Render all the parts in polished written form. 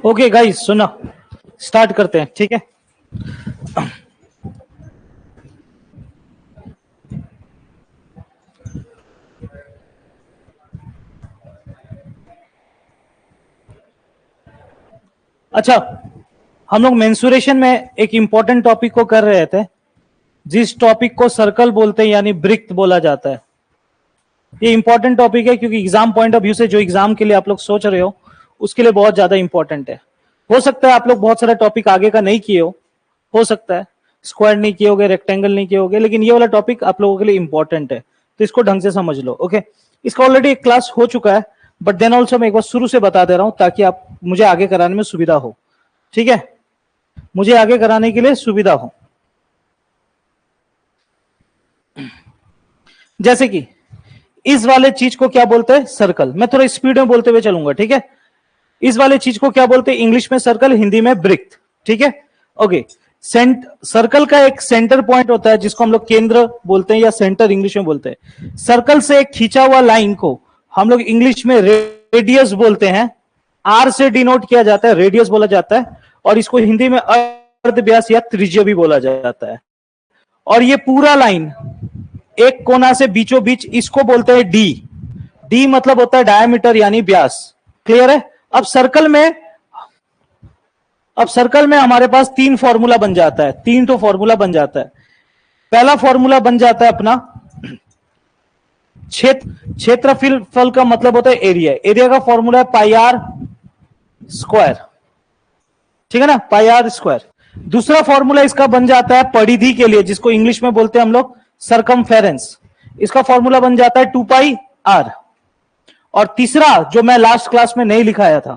Okay guys, सुना, start करते हैं, ठीक है। अच्छा, हम लोग मेंसुरेशन में एक इंपॉर्टेंट टॉपिक को कर रहे थे, जिस टॉपिक को सर्कल बोलते हैं यानी वृत्त बोला जाता है। ये इंपॉर्टेंट टॉपिक है क्योंकि एग्जाम पॉइंट ऑफ व्यू से जो एग्जाम के लिए आप लोग सोच रहे हो उसके लिए बहुत ज्यादा इंपॉर्टेंट है। हो सकता है आप लोग बहुत सारा टॉपिक आगे का नहीं किए हो सकता है स्क्वायर नहीं किए होगे, रेक्टेंगल नहीं किए होगे, लेकिन ये वाला टॉपिक आप लोगों के लिए इंपॉर्टेंट है, तो इसको ढंग से समझ लो। ओके, इसका ऑलरेडी एक क्लास हो चुका है, बट देन ऑल्सो मैं एक बार शुरू से बता दे रहा हूं ताकि आप मुझे आगे कराने में सुविधा हो, ठीक है, मुझे आगे कराने के लिए सुविधा हो। जैसे कि इस वाले चीज को क्या बोलते हैं? सर्कल। मैं थोड़ा स्पीड में बोलते हुए चलूंगा, ठीक है। इस वाले चीज को क्या बोलते हैं? इंग्लिश में सर्कल, हिंदी में वृत्त, ठीक है। ओके, सर्कल का एक सेंटर पॉइंट होता है जिसको हम लोग केंद्र बोलते हैं या सेंटर इंग्लिश में बोलते हैं। सर्कल से एक खींचा हुआ लाइन को हम लोग इंग्लिश में रेडियस बोलते हैं, आर से डिनोट किया जाता है, रेडियस बोला जाता है, और इसको हिंदी में अर्धव्यास या त्रिज्या भी बोला जाता है। और ये पूरा लाइन एक कोना से बीचों बीच, इसको बोलते हैं डी। डी मतलब होता है डायमीटर यानी व्यास। क्लियर है? अब सर्कल में हमारे पास तीन फॉर्मूला बन जाता है, तीन तो फॉर्मूला बन जाता है। पहला फॉर्मूला बन जाता है अपना क्षेत्रफल का मतलब होता है एरिया। एरिया का फॉर्मूला है पाई आर स्क्वायर, ठीक है ना, पाई आर स्क्वायर। दूसरा फॉर्मूला इसका बन जाता है परिधि के लिए, जिसको इंग्लिश में बोलते हैं हम लोग सरकमफेरेंस। इसका फॉर्मूला बन जाता है 2 पाई आर। और तीसरा जो मैं लास्ट क्लास में नहीं लिखाया था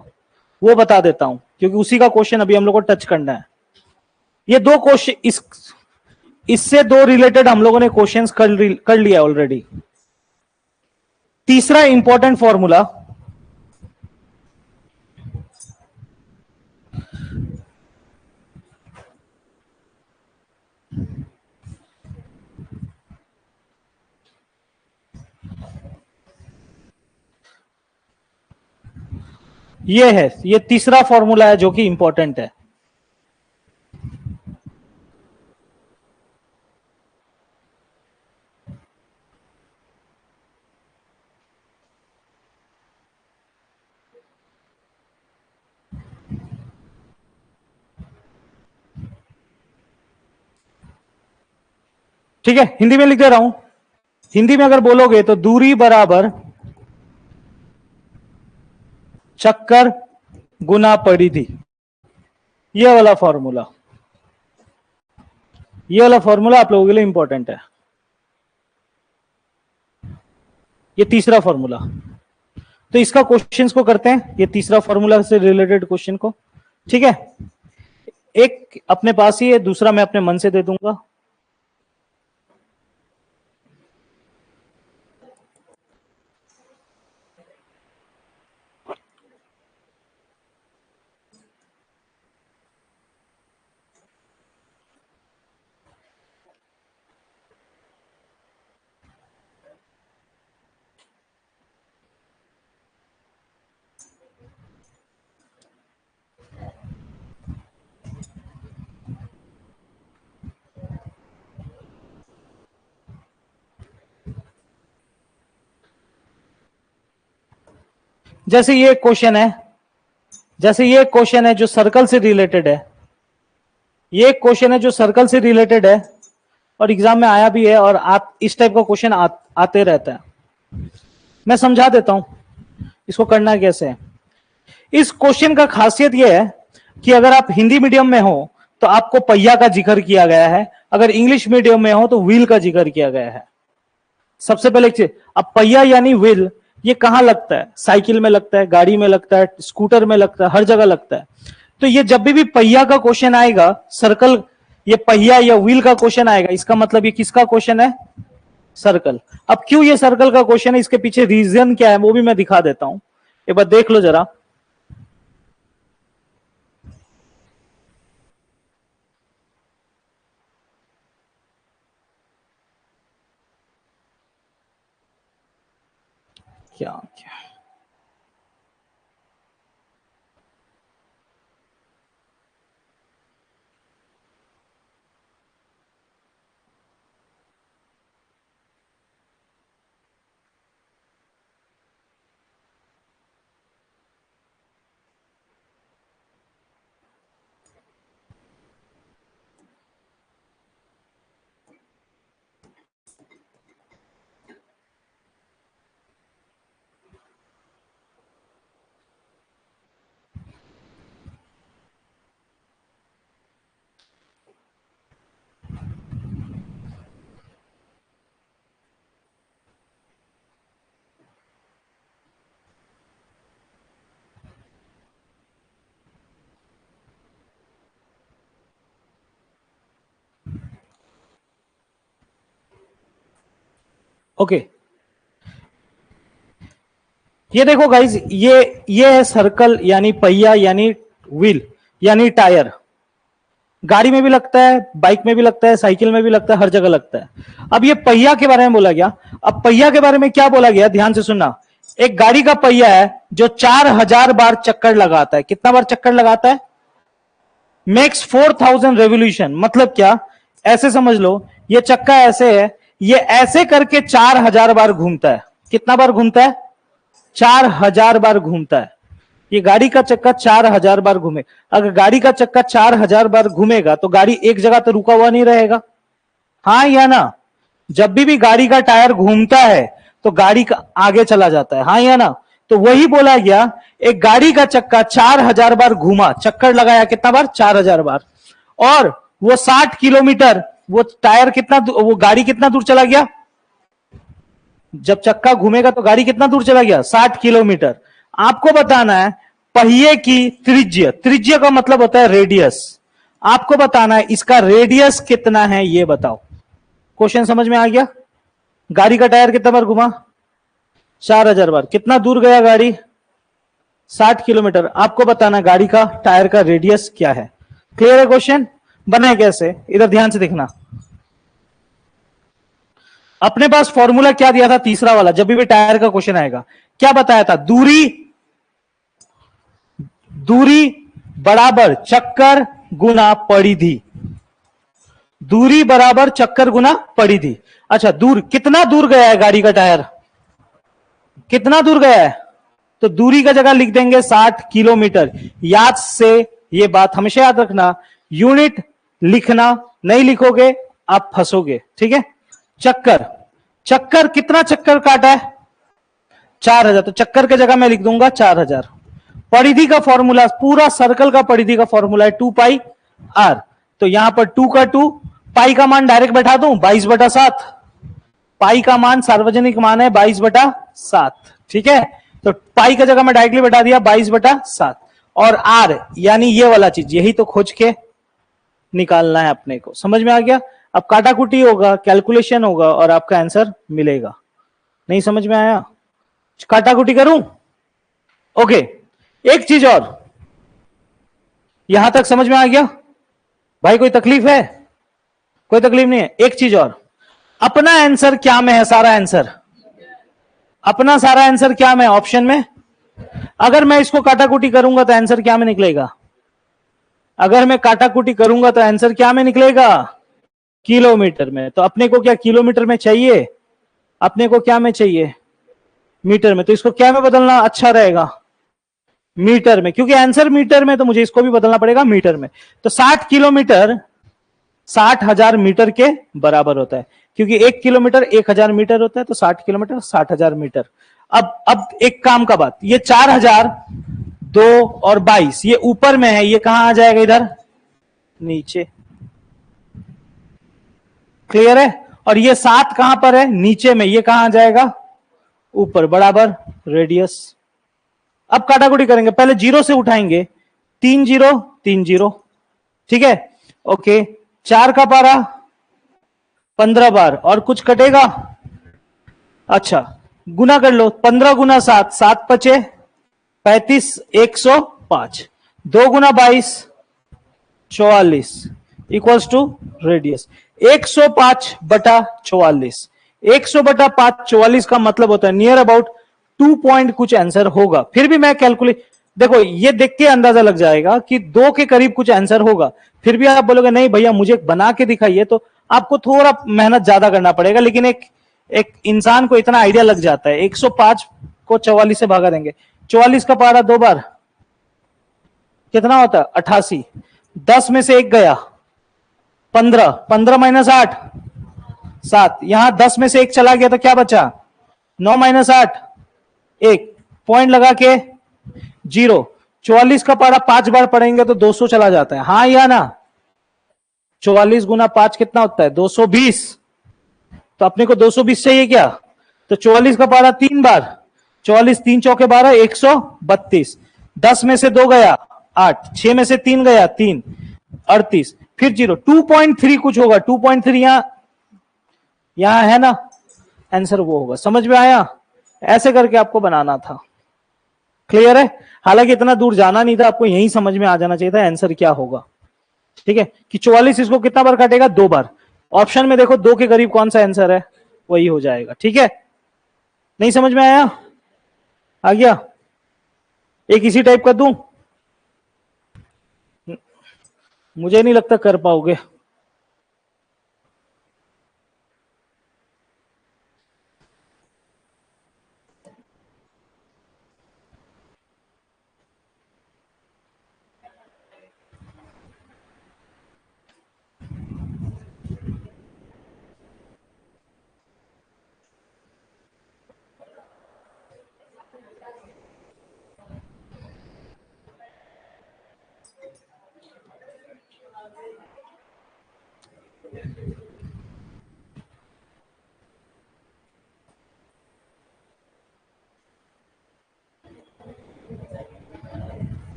वो बता देता हूं, क्योंकि उसी का क्वेश्चन अभी हम लोग को टच करना है। ये दो क्वेश्चन, इससे दो रिलेटेड हम लोगों ने क्वेश्चंस कर लिया ऑलरेडी। तीसरा इंपॉर्टेंट फॉर्मूला ये है, ये तीसरा फॉर्मूला है जो कि इंपॉर्टेंट है। ठीक है, हिंदी में लिख दे रहा हूं। हिंदी में अगर बोलोगे तो दूरी बराबर चक्कर गुना परिधि, ये वाला फॉर्मूला, ये वाला फॉर्मूला आप लोगों के लिए इंपॉर्टेंट है। ये तीसरा फॉर्मूला, तो इसका क्वेश्चंस को करते हैं, ये तीसरा फॉर्मूला से रिलेटेड क्वेश्चन को, ठीक है। एक अपने पास ही है, दूसरा मैं अपने मन से दे दूंगा। जैसे ये क्वेश्चन है जो सर्कल से रिलेटेड है, ये क्वेश्चन है जो सर्कल से रिलेटेड है और एग्जाम में आया भी है, और इस टाइप का क्वेश्चन आते रहता है। मैं समझा देता हूं इसको करना कैसे है। इस क्वेश्चन का खासियत यह है कि अगर आप हिंदी मीडियम में हो तो आपको पहिया का जिक्र किया गया है, अगर इंग्लिश मीडियम में हो तो व्हील का जिक्र किया गया है। सबसे पहले एक चीज, अब पहिया यानी व्हील ये कहां लगता है? साइकिल में लगता है, गाड़ी में लगता है, स्कूटर में लगता है, हर जगह लगता है। तो ये जब भी पहिया का क्वेश्चन आएगा, सर्कल, ये पहिया या व्हील का क्वेश्चन आएगा, इसका मतलब ये किसका क्वेश्चन है? सर्कल। अब क्यों ये सर्कल का क्वेश्चन है, इसके पीछे रीजन क्या है वो भी मैं दिखा देता हूं, एक बार देख लो जरा। क्या क्या ओके ये देखो गाइज, ये है सर्कल यानी पहिया यानी व्हील यानी टायर। गाड़ी में भी लगता है, बाइक में भी लगता है, साइकिल में भी लगता है, हर जगह लगता है। अब ये पहिया के बारे में बोला गया। अब पहिया के बारे में क्या बोला गया, ध्यान से सुनना। एक गाड़ी का पहिया है जो 4000 बार चक्कर लगाता है। कितना बार चक्कर लगाता है? Makes 4000 revolution. मतलब क्या, ऐसे समझ लो, ये चक्का ऐसे है, ये ऐसे करके 4000 बार घूमता है। कितना बार घूमता है? 4000 बार घूमता है। ये गाड़ी का चक्का 4000 बार घूमे। अगर गाड़ी का चक्का 4000 बार घूमेगा तो गाड़ी एक जगह तो रुका हुआ नहीं रहेगा, हाँ या ना? जब भी गाड़ी का टायर घूमता है तो गाड़ी का आगे चला जाता है, हाँ या ना? तो वही बोला गया, एक गाड़ी का चक्का 4000 बार घूमा, चक्कर लगाया, कितना बार? 4000 बार। और वो 60 किलोमीटर, वो टायर कितना, वो गाड़ी कितना दूर चला गया? जब चक्का घूमेगा तो गाड़ी कितना दूर चला गया? 60 किलोमीटर। आपको बताना है पहिए की त्रिज्य, त्रिज्य का मतलब होता है रेडियस। आपको बताना है इसका रेडियस कितना है, ये बताओ। क्वेश्चन समझ में आ गया? गाड़ी का टायर कितना बार घुमा? 4000 बार। कितना दूर गया गाड़ी? 60 किलोमीटर। आपको बताना है गाड़ी का टायर का रेडियस क्या है। क्लियर है क्वेश्चन? बने कैसे, इधर ध्यान से देखना। अपने पास फॉर्मूला क्या दिया था? तीसरा वाला, जब भी टायर का क्वेश्चन आएगा क्या बताया था? दूरी, दूरी बराबर चक्कर गुना परिधि। दूरी बराबर चक्कर गुना परिधि। अच्छा, दूर, कितना दूर गया है गाड़ी का टायर? कितना दूर गया है? तो दूरी का जगह लिख देंगे 60 किलोमीटर। याद से ये बात हमेशा याद रखना, यूनिट लिखना, नहीं लिखोगे आप फंसोगे, ठीक है? चक्कर, चक्कर कितना चक्कर काटा है? 4000। तो चक्कर के जगह मैं लिख दूंगा 4000। परिधि का फॉर्मूला, पूरा सर्कल का परिधि का फॉर्मूला है 2 पाई आर। तो यहां पर 2 का 2, पाई का मान डायरेक्ट बैठा दूं 22/7। पाई का मान सार्वजनिक मान है 22/7, ठीक है? तो पाई का जगह मैं डायरेक्टली बैठा दिया 22/7। और आर यानी ये वाला चीज, यही तो खोज के निकालना है अपने को। समझ में आ गया? अब काटाकुटी होगा, कैलकुलेशन होगा और आपका आंसर मिलेगा। नहीं समझ में आया? काटाकुटी करूं? ओके, एक चीज और, यहां तक समझ में आ गया भाई? कोई तकलीफ है? कोई तकलीफ नहीं है? एक चीज और, अपना आंसर क्या में है? सारा आंसर, अपना सारा आंसर क्या में? ऑप्शन में। अगर मैं इसको काटाकुटी करूंगा तो आंसर क्या में निकलेगा? अगर मैं काटाकुटी करूंगा तो आंसर क्या में निकलेगा? किलोमीटर में। तो अपने को क्या किलोमीटर में चाहिए? अपने को क्या में चाहिए? मीटर में। तो इसको क्या में बदलना अच्छा रहेगा? मीटर में, क्योंकि आंसर मीटर में, तो मुझे इसको भी बदलना पड़ेगा मीटर में। तो 60 किलोमीटर 60,000 मीटर के बराबर होता है, क्योंकि 1 किलोमीटर 1000 मीटर होता है। तो 60 किलोमीटर 60,000 मीटर। अब एक काम का बात, ये 4000 2 और 22, ये ऊपर में है, ये कहां आ जाएगा? इधर नीचे। क्लियर है? और ये 7 कहां पर है? नीचे में, ये कहां आ जाएगा? ऊपर, बराबर रेडियस। अब काटाकुटी करेंगे, पहले 0 से उठाएंगे, 3 0 3 0, ठीक है, ओके। 4 का पारा 15 बार, और कुछ कटेगा? अच्छा, गुना कर लो, 15 गुना 7, 7 पचे 35, 105, 2 गुना 22 44 इक्वल्स टू रेडियस 105/44। 100/5 44 का मतलब होता है नियर अबाउट 2 पॉइंट कुछ आंसर होगा। फिर भी मैं कैलकुलेट, देखो ये देख के अंदाजा लग जाएगा कि 2 के करीब कुछ आंसर होगा। फिर भी आप बोलोगे नहीं भैया मुझे बना के दिखाइए, तो आपको थोड़ा मेहनत ज्यादा करना पड़ेगा, लेकिन एक एक इंसान को इतना आइडिया लग जाता है। 105 को 44 से भागा देंगे, 44 का पारा 2 बार कितना होता है? 88। 10 में से 1 गया 15, 15 माइनस 8 7, यहां 10 में से 1 चला गया तो क्या बचा? 9 माइनस 8 1, पॉइंट लगा के 0। 44 का पारा 5 बार पढ़ेंगे तो 200 चला जाता है, हाँ या ना? 44 गुना 5 कितना होता है? 220। तो अपने को 220 चाहिए क्या? तो 44 का पारा 3 बार, 44 3 चौके 12, 132। 10 में से 2 गया 8, 6 में से 3 गया 3, 38, फिर 0, 2.3 कुछ होगा। 2.3 यहां है ना, आंसर वो होगा। समझ में आया? ऐसे करके आपको बनाना था। क्लियर है? हालांकि इतना दूर जाना नहीं था, आपको यही समझ में आ जाना चाहिए था आंसर क्या होगा। ठीक है, कि 44 इसको कितना बार काटेगा? 2 बार। ऑप्शन में देखो 2 के करीब कौन सा आंसर है, वही हो जाएगा। ठीक है, नहीं समझ में आया? आ गया? एक इसी टाइप का दूं? मुझे नहीं लगता कर पाओगे।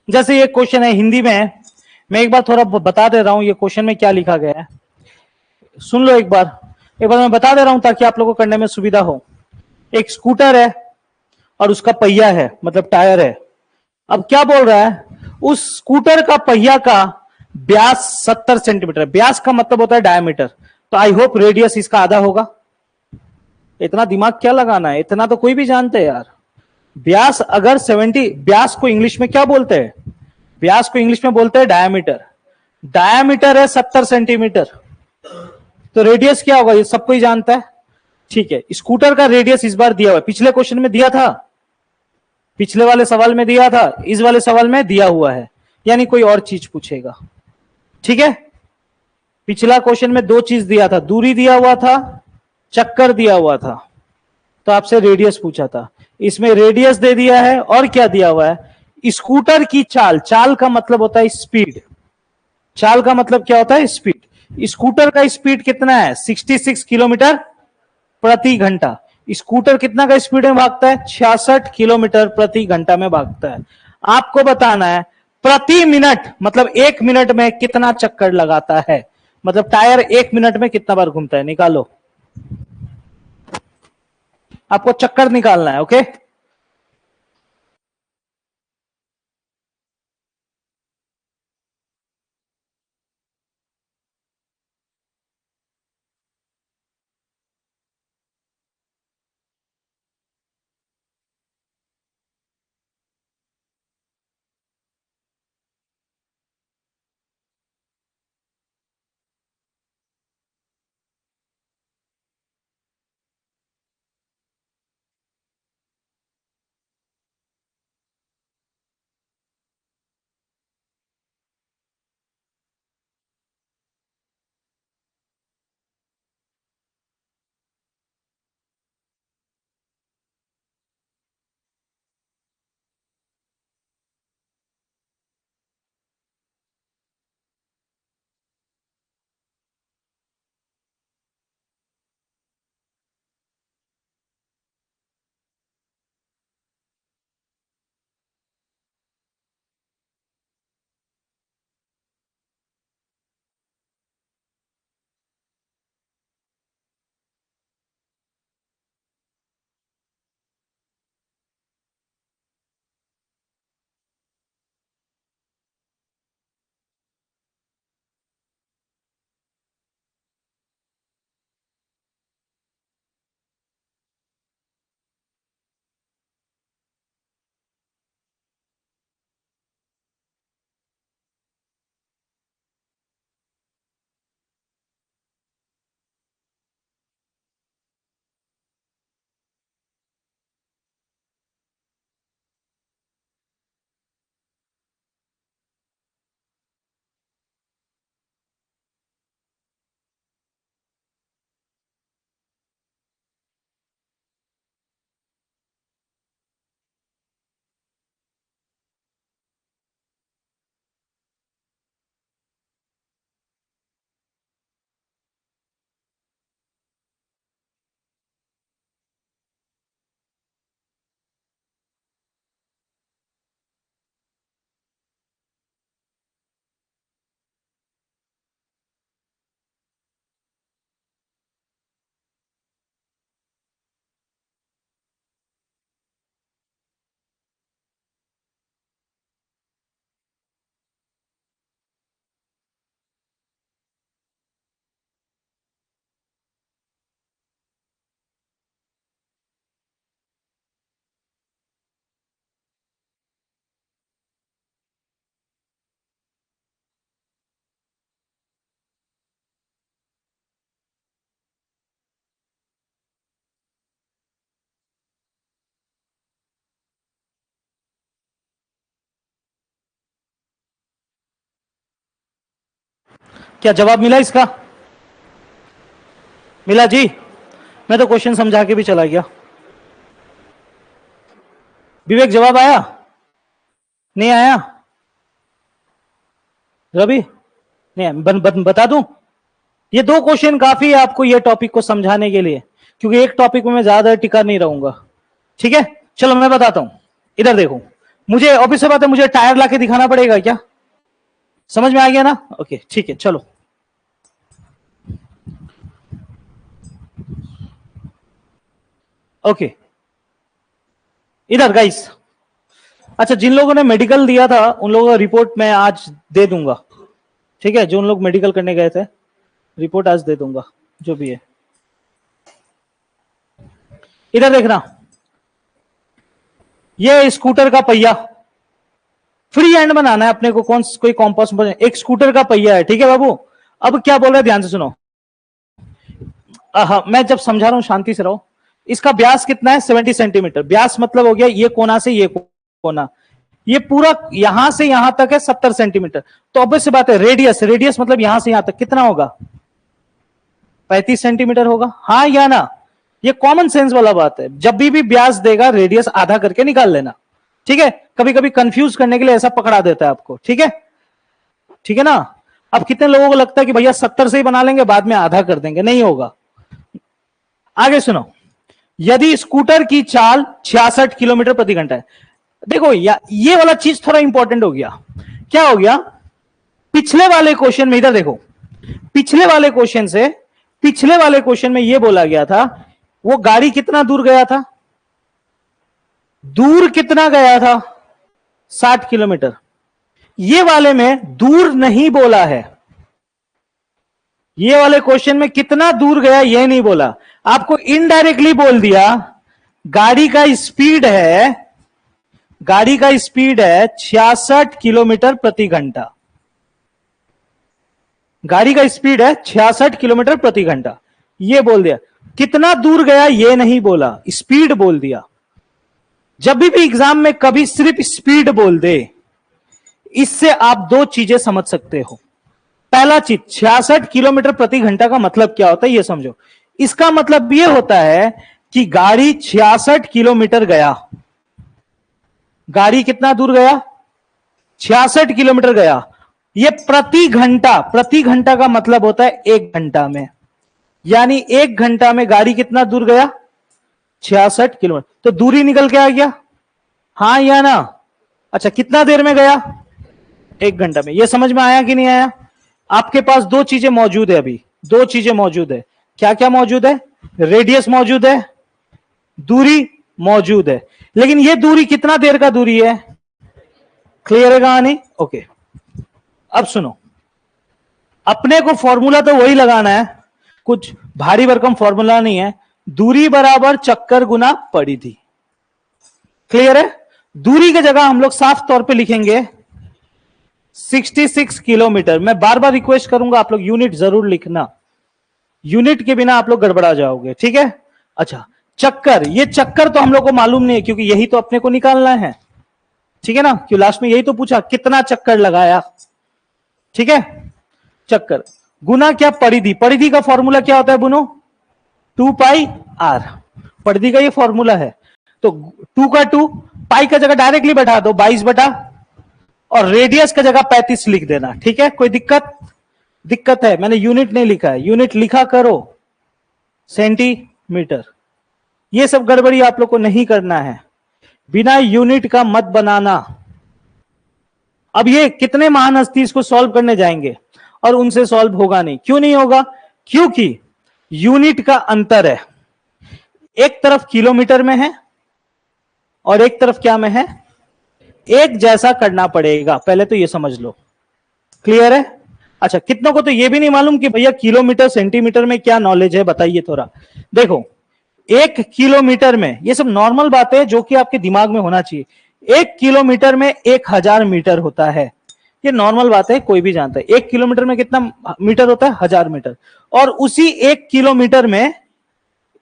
जैसे ये क्वेश्चन है हिंदी में, मैं एक बार थोड़ा बता दे रहा हूं ये क्वेश्चन में क्या लिखा गया है। सुन लो एक बार मैं बता दे रहा हूं ताकि आप लोगों को करने में सुविधा हो। एक स्कूटर है और उसका पहिया है, मतलब टायर है। अब क्या बोल रहा है? उस स्कूटर का पहिया का व्यास 70 सेंटीमीटर। व्यास का मतलब होता है डायमीटर, तो आई होप रेडियस इसका आधा होगा। इतना दिमाग क्या लगाना है, इतना तो कोई भी जानते हैं यार। व्यास अगर 70, व्यास को इंग्लिश में क्या बोलते हैं? व्यास को इंग्लिश में बोलते हैं डायमीटर। डायमीटर है 70 सेंटीमीटर, तो रेडियस क्या होगा? ये सबको ही जानता है। ठीक है, स्कूटर का रेडियस इस बार दिया हुआ है, पिछले क्वेश्चन में दिया था, पिछले वाले सवाल में दिया था, इस वाले सवाल में दिया हुआ है, यानी कोई और चीज पूछेगा। ठीक है, पिछला क्वेश्चन में 2 चीज दिया था, दूरी दिया हुआ था, चक्कर दिया हुआ था, तो आपसे रेडियस पूछा था। इसमें रेडियस दे दिया है और क्या दिया हुआ है? स्कूटर की चाल, चाल का मतलब होता है स्पीड। चाल का मतलब क्या होता है? स्पीड। स्कूटर का स्पीड कितना है? 66 किलोमीटर प्रति घंटा। स्कूटर कितना का स्पीड में भागता है? 66 किलोमीटर प्रति घंटा में भागता है। आपको बताना है प्रति मिनट, मतलब 1 मिनट में कितना चक्कर लगाता है, मतलब टायर 1 मिनट में कितना बार घूमता है, निकालो। आपको चक्कर निकालना है, ओके। क्या जवाब मिला इसका? मिला जी? मैं तो क्वेश्चन समझा के भी चला गया। विवेक जवाब आया? नहीं आया? रवि नहीं, बता दूं? ये 2 क्वेश्चन काफी है आपको ये टॉपिक को समझाने के लिए, क्योंकि एक टॉपिक में मैं ज्यादा टिका नहीं रहूंगा। ठीक है, चलो मैं बताता हूं। इधर देखो, मुझे ऑफिस से बात है, मुझे टायर लाके दिखाना पड़ेगा क्या? समझ में आ गया ना? ओके ठीक है, चलो। ओके, इधर गाइस, अच्छा जिन लोगों ने मेडिकल दिया था उन लोगों का रिपोर्ट मैं आज दे दूंगा। ठीक है, जो उन लोग मेडिकल करने गए थे रिपोर्ट आज दे दूंगा, जो भी है। इधर देखना, ये स्कूटर का पहिया फ्री हैंड बनाना है अपने को, कोई कॉम्पास एक स्कूटर का पहिया है। ठीक है बाबू, अब क्या बोल रहे हैं ध्यान से सुनो। मैं जब समझा रहा हूं शांति से रहो। इसका व्यास कितना है? 70 सेंटीमीटर। व्यास मतलब हो गया ये कोना से ये कोना, ये पूरा यहां से यहां तक है 70 सेंटीमीटर। तो ऑब्वियस सी बात है, रेडियस मतलब यहां से यहां तक कितना होगा? 35 सेंटीमीटर होगा। हाँ या ना? ये कॉमन सेंस वाला बात है। जब भी व्यास देगा रेडियस आधा करके निकाल लेना। ठीक है, कभी कभी कंफ्यूज करने के लिए ऐसा पकड़ा देता है आपको। ठीक है, ठीक है ना? अब कितने लोगों को लगता है कि भैया 70 से ही बना लेंगे, बाद में आधा कर देंगे? नहीं होगा। आगे सुनो, यदि स्कूटर की चाल 66 किलोमीटर प्रति घंटा है। देखो ये वाला चीज थोड़ा इंपॉर्टेंट हो गया। क्या हो गया? पिछले वाले क्वेश्चन में, इधर देखो, पिछले वाले क्वेश्चन में यह बोला गया था वो गाड़ी कितना दूर गया था? दूर कितना गया था? 60 किलोमीटर। ये वाले में दूर नहीं बोला है। ये वाले क्वेश्चन में कितना दूर गया यह नहीं बोला, आपको इनडायरेक्टली बोल दिया गाड़ी का स्पीड है 66 किलोमीटर प्रति घंटा। गाड़ी का स्पीड है 66 किलोमीटर प्रति घंटा, यह बोल दिया। कितना दूर गया यह नहीं बोला, स्पीड बोल दिया। जब भी एग्जाम में कभी सिर्फ स्पीड बोल दे, इससे आप 2 चीजें समझ सकते हो। पहला चीज, 66 किलोमीटर प्रति घंटा का मतलब क्या होता है यह समझो। इसका मतलब यह होता है कि गाड़ी 66 किलोमीटर गया। गाड़ी कितना दूर गया? 66 किलोमीटर गया। यह प्रति घंटा का मतलब होता है 1 घंटा में, यानी 1 घंटा में गाड़ी कितना दूर गया? 66 किलोमीटर। तो दूरी निकल के आ गया, हाँ या ना? अच्छा, कितना देर में गया? 1 घंटा में। यह समझ में आया कि नहीं आया? आपके पास 2 चीजें मौजूद है, अभी 2 चीजें मौजूद है। क्या क्या मौजूद है? रेडियस मौजूद है, दूरी मौजूद है, लेकिन यह दूरी कितना देर का दूरी है? क्लियर है कहानी? ओके, अब सुनो, अपने को फॉर्मूला तो वही लगाना है, कुछ भारी भरकम फॉर्मूला नहीं है। दूरी बराबर चक्कर गुना परिधि। क्लियर है? दूरी की जगह हम लोग साफ तौर पे लिखेंगे 66 किलोमीटर। मैं बार बार रिक्वेस्ट करूंगा आप लोग यूनिट जरूर लिखना, यूनिट के बिना आप लोग गड़बड़ा जाओगे। ठीक है? अच्छा, चक्कर, ये चक्कर तो हम लोग को मालूम नहीं है, क्योंकि यही तो अपने को निकालना है। ठीक है ना? क्यों लास्ट में यही तो पूछा, कितना चक्कर लगाया। ठीक है, चक्कर गुना क्या? परिधि। परिधि का फॉर्मूला क्या होता है बुनो? 2 पाई r। परिधि का ये फॉर्मूला है। तो 2 का 2, पाई का जगह डायरेक्टली बैठा दो 22 बटा, और रेडियस का जगह 35 लिख देना। ठीक है? कोई दिक्कत है? मैंने यूनिट नहीं लिखा है, यूनिट लिखा करो सेंटीमीटर। ये सब गड़बड़ी आप लोग को नहीं करना है, बिना यूनिट का मत बनाना। अब ये कितने महान हस्ती इसको सॉल्व करने जाएंगे और उनसे सॉल्व होगा नहीं। क्यों नहीं होगा? क्योंकि यूनिट का अंतर है, एक तरफ किलोमीटर में है और एक तरफ क्या में है? एक जैसा करना पड़ेगा, पहले तो ये समझ लो। क्लियर है? अच्छा, कितनों को तो ये भी नहीं मालूम कि भैया किलोमीटर सेंटीमीटर में क्या नॉलेज है, बताइए थोड़ा। देखो, 1 किलोमीटर में, ये सब नॉर्मल बातें हैं जो कि आपके दिमाग में होना चाहिए। 1 किलोमीटर में 1000 मीटर होता है, ये नॉर्मल बात है, कोई भी जानता है। 1 किलोमीटर में कितना मीटर होता है? 1000 मीटर। और उसी 1 किलोमीटर में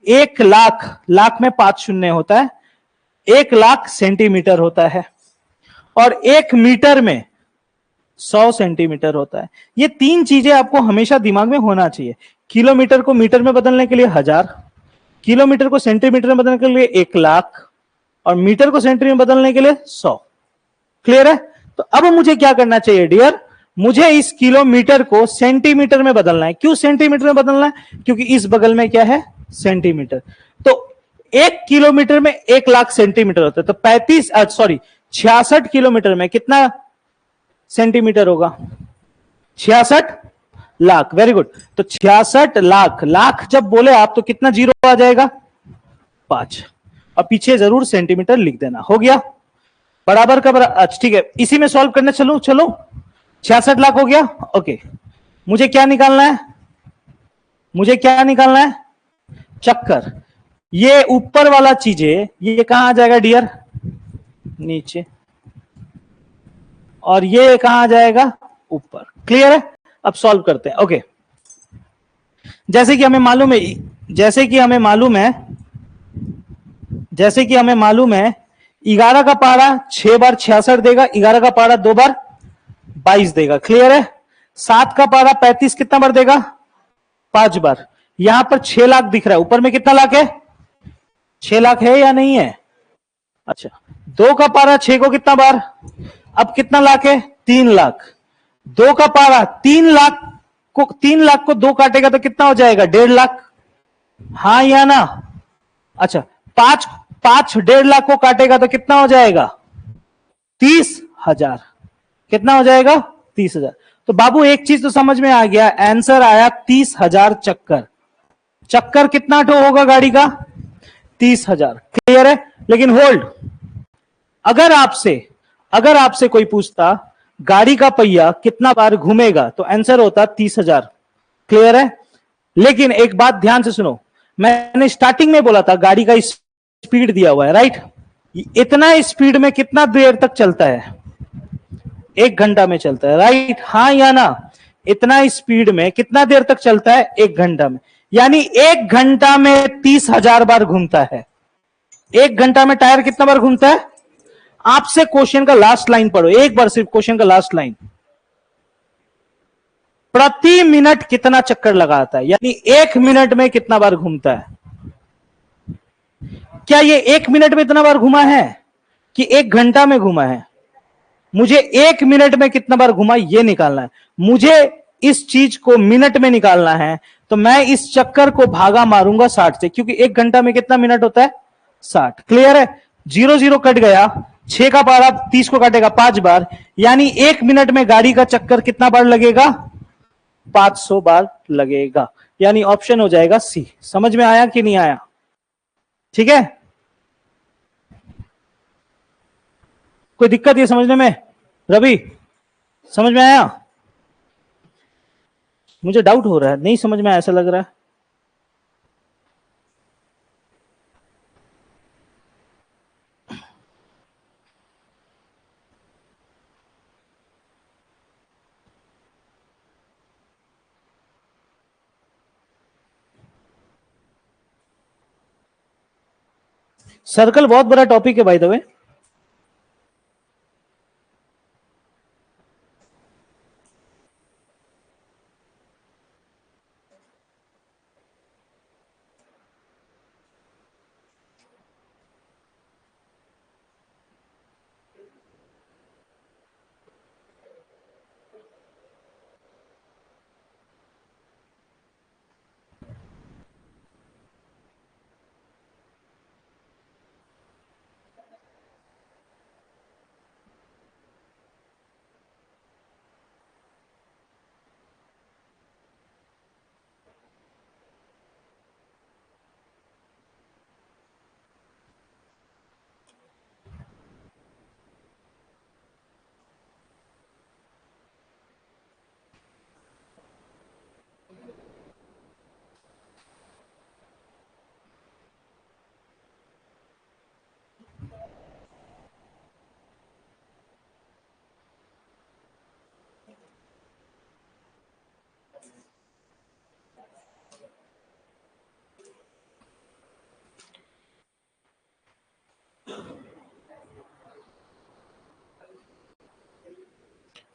1 लाख में 5 शून्य होता है, 1 लाख सेंटीमीटर होता है। और 1 मीटर में 100 सेंटीमीटर होता है। ये तीन चीजें आपको हमेशा दिमाग में होना चाहिए। किलोमीटर को मीटर में बदलने के लिए 1000, किलोमीटर को सेंटीमीटर में बदलने के लिए 1,00,000 और मीटर को सेंटीमीटर में बदलने के लिए 100। क्लियर है? तो अब मुझे क्या करना चाहिए डियर, मुझे इस किलोमीटर को सेंटीमीटर में बदलना है। क्यों सेंटीमीटर में बदलना है? क्योंकि इस बगल में क्या है, सेंटीमीटर। तो 1 किलोमीटर में 1,00,000 सेंटीमीटर होता है, तो 66 किलोमीटर में कितना सेंटीमीटर होगा? 66 लाख। Very good. तो 66 लाख, लाख जब बोले आप तो कितना जीरो आ जाएगा? 5। और पीछे जरूर सेंटीमीटर लिख देना। हो गया? बराबर का बराबर। अच्छा ठीक है, इसी में सॉल्व करने चलो। चलो 66 लाख हो गया। ओके, मुझे क्या निकालना है? मुझे क्या निकालना है? चक्कर। ये ऊपर वाला चीज है, ये कहां आ जाएगा डियर? नीचे। और ये कहां आ जाएगा? ऊपर। क्लियर है? अब सॉल्व करते हैं। ओके, जैसे कि हमें मालूम है, जैसे कि हमें मालूम है, जैसे कि हमें मालूम है 11 का पारा 6 बार 66 देगा, 11 का पारा 2 बार 22 देगा। क्लियर है? 7 का पारा 35 कितना बार देगा? 5 बार। यहां पर 6 लाख दिख रहा है, ऊपर में कितना लाख है? 6 लाख है या नहीं है? अच्छा, 2 का पारा 6 को कितना बार? अब कितना लाख है? 3 लाख। 2 का पारा 3 लाख को 2 काटेगा तो कितना हो जाएगा? 1.5 लाख। हाँ या ना? अच्छा, 5 1.5 लाख को काटेगा तो कितना हो जाएगा? 30,000। कितना हो जाएगा? 30,000। तो बाबू एक चीज तो समझ में आ गया, आंसर आया 30,000 चक्कर। चक्कर कितना टो होगा गाड़ी का? 30,000। क्लियर है? लेकिन होल्ड, अगर आपसे अगर आपसे कोई पूछता गाड़ी का पहिया कितना बार घूमेगा तो आंसर होता 30,000। क्लियर है? लेकिन एक बात ध्यान से सुनो, मैंने स्टार्टिंग में बोला था गाड़ी का स्पीड दिया हुआ है, राइट? इतना स्पीड में कितना देर तक चलता है? 1 घंटा में चलता है, राइट? हाँ या ना? इतना स्पीड में कितना देर तक चलता है? 1 घंटा में। यानी 1 घंटा में 30,000 बार घूमता है। 1 घंटा में टायर कितना बार घूमता है? आपसे क्वेश्चन का लास्ट लाइन पढ़ो एक बार, सिर्फ क्वेश्चन का लास्ट लाइन। प्रति मिनट कितना चक्कर लगाता है, यानी 1 मिनट में कितना बार घूमता है? क्या ये 1 मिनट में इतना बार घुमा है कि 1 घंटा में घुमा है? मुझे 1 मिनट में कितना बार घुमा ये निकालना है। मुझे इस चीज को मिनट में निकालना है, तो मैं इस चक्कर को भागा मारूंगा 60 से, क्योंकि 1 घंटा में कितना मिनट होता है? 60। क्लियर है? 0 0 कट गया, 6 का पारा 30 को काटेगा 5 बार, यानी 1 मिनट में गाड़ी का चक्कर कितना बार लगेगा? 500 बार लगेगा। यानी ऑप्शन हो जाएगा सी। समझ में आया कि नहीं आया? ठीक है, कोई दिक्कत ये समझने में? रवि, समझ में आया? मुझे डाउट हो रहा है, नहीं समझ में आया ऐसा लग रहा है। सर्कल बहुत बड़ा टॉपिक है बाय द वे।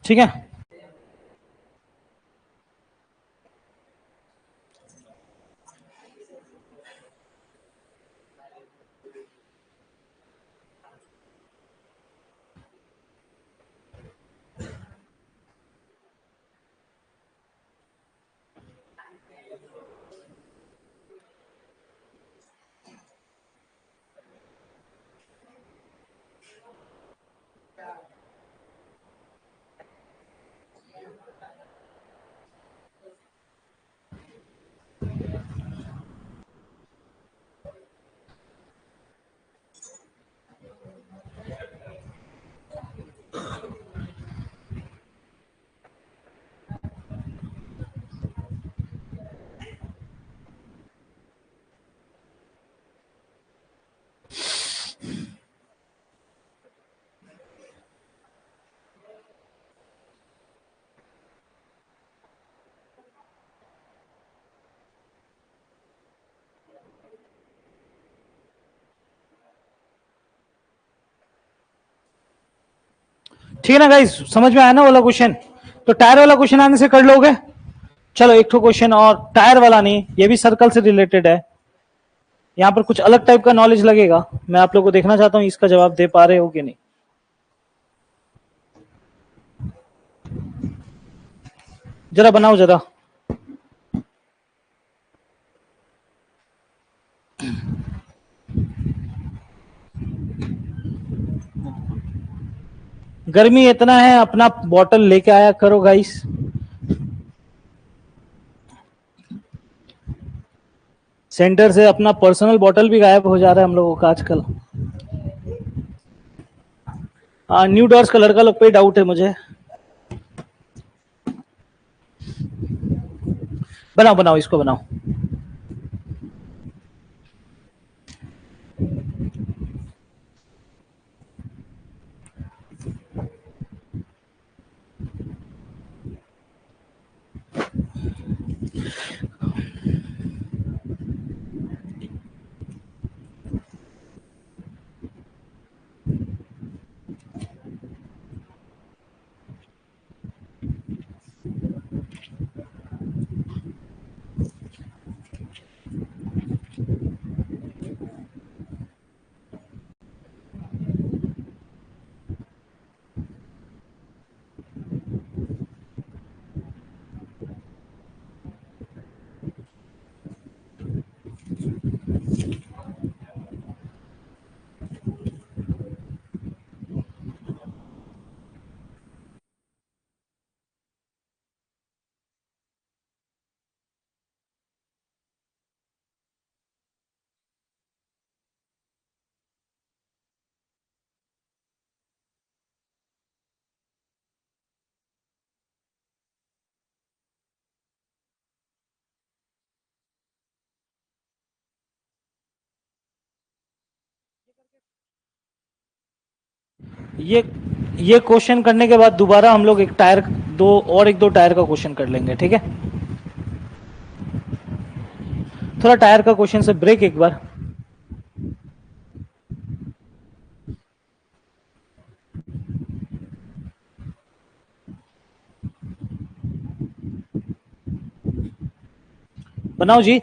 ठीक है, ठीक है ना गाइस, समझ में आया ना वाला क्वेश्चन? तो टायर वाला क्वेश्चन आने से कर लोगे। चलो एक तो क्वेश्चन और, टायर वाला नहीं, ये भी सर्कल से रिलेटेड है। यहां पर कुछ अलग टाइप का नॉलेज लगेगा, मैं आप लोगों को देखना चाहता हूं इसका जवाब दे पा रहे हो कि नहीं। जरा बनाओ जरा। गर्मी इतना है, अपना बॉटल लेके आया करो गाइस। सेंटर से अपना पर्सनल बॉटल भी गायब हो जा रहा है हम लोगों का आजकल। न्यू डॉर्स का लड़का लोग पे डाउट है मुझे। बनाओ बनाओ, इसको बनाओ। ये ये क्वेश्चन करने के बाद दोबारा हम लोग एक टायर, एक दो टायर का क्वेश्चन कर लेंगे, ठीक है? थोड़ा टायर का क्वेश्चन से ब्रेक एक बार। बनाओ जी।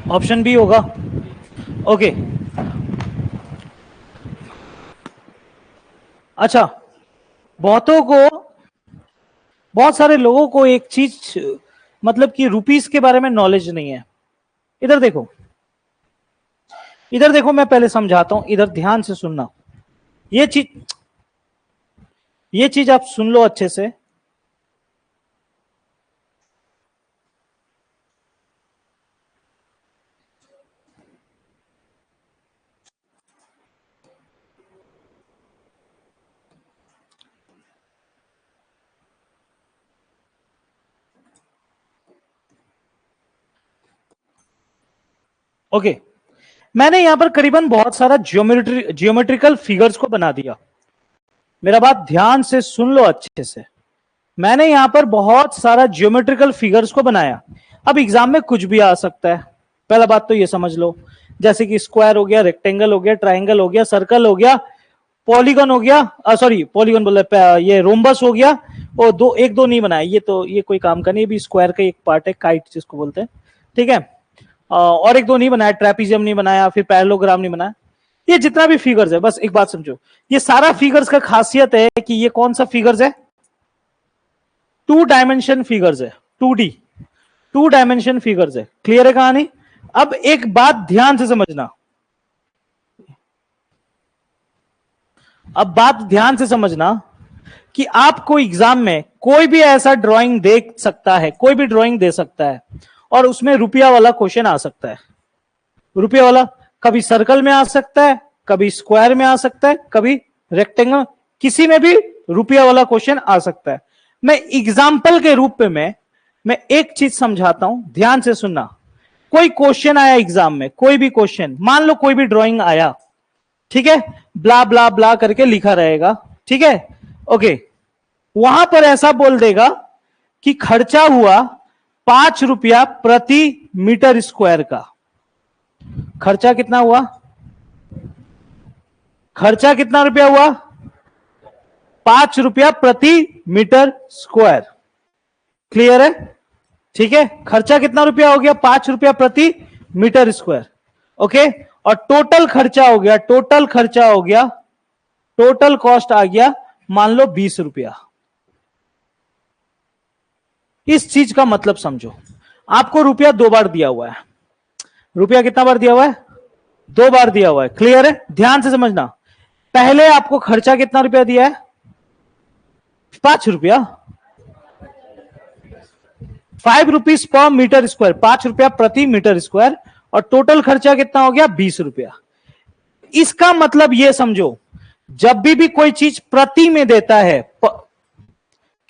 ऑप्शन बी होगा। ओके, अच्छा, बहुत सारे लोगों को एक चीज मतलब कि रुपीस के बारे में नॉलेज नहीं है। इधर देखो, इधर देखो, मैं पहले समझाता हूं, इधर ध्यान से सुनना। ये चीज आप सुन लो अच्छे से। ओके, मैंने यहां पर करीबन बहुत सारा जियोमेट्रिकल फिगर्स को बना दिया। मेरा बात ध्यान से सुन लो अच्छे से। मैंने यहां पर बहुत सारा जियोमेट्रिकल फिगर्स को बनाया। अब एग्जाम में कुछ भी आ सकता है, पहला बात तो ये समझ लो। जैसे कि स्क्वायर हो गया, रेक्टेंगल हो गया, ट्राइंगल हो गया, सर्कल हो गया, पॉलीगन हो गया, सॉरी पॉलीगन बोल रहे, ये रोम्बस हो गया। और एक दो नहीं बनाया, ये कोई काम का नहीं, भी स्क्वायर का एक पार्ट है, काइट जिसको बोलते हैं, ठीक है। और एक दो नहीं बनाया, ट्रेपीजियम नहीं बनाया, फिर पैरेललोग्राम नहीं बनाया। ये जितना भी फिगर्स है, बस एक बात समझो, ये सारा फिगर्स का खासियत है कि ये कौन सा फिगर्स है, 2 डायमेंशन फिगर्स है, 2D 2 डायमेंशन फिगर्स है। क्लियर है कहानी? अब एक बात ध्यान से समझना, अब बात ध्यान से समझना कि आपको एग्जाम में कोई भी ऐसा ड्राइंग देख सकता है, कोई भी ड्राइंग दे सकता है, और उसमें रुपया वाला क्वेश्चन आ सकता है। रुपया वाला कभी सर्कल में आ सकता है, कभी स्क्वायर में आ सकता है, कभी रेक्टेंगल, किसी में भी रुपया वाला क्वेश्चन आ सकता है। मैं एग्जाम्पल के रूप में मैं एक चीज समझाता हूं, ध्यान से सुनना। कोई क्वेश्चन आया एग्जाम में, कोई भी क्वेश्चन, मान लो कोई भी ड्राइंग आया, ठीक है, ब्ला ब्ला ब्ला करके लिखा रहेगा, ठीक है, ओके। वहां पर ऐसा बोल देगा कि खर्चा हुआ 5 रुपया प्रति मीटर स्क्वायर का। खर्चा कितना हुआ? खर्चा कितना रुपया हुआ? 5 रुपया प्रति मीटर स्क्वायर। क्लियर है? ठीक है, खर्चा कितना रुपया हो गया? 5 रुपया प्रति मीटर स्क्वायर। ओके, और टोटल खर्चा हो गया, टोटल खर्चा हो गया, टोटल कॉस्ट आ गया मान लो 20 रुपया। इस चीज का मतलब समझो, आपको रुपया 2 बार दिया हुआ है। रुपया कितना बार दिया हुआ है? 2 बार दिया हुआ है। क्लियर है? ध्यान से समझना। पहले आपको खर्चा कितना रुपया दिया है? 5 रुपया, 5 रुपीज पर मीटर स्क्वायर, 5 रुपया प्रति मीटर स्क्वायर, और टोटल खर्चा कितना हो गया? 20 रुपया। इसका मतलब यह समझो, जब भी कोई चीज प्रति में देता है,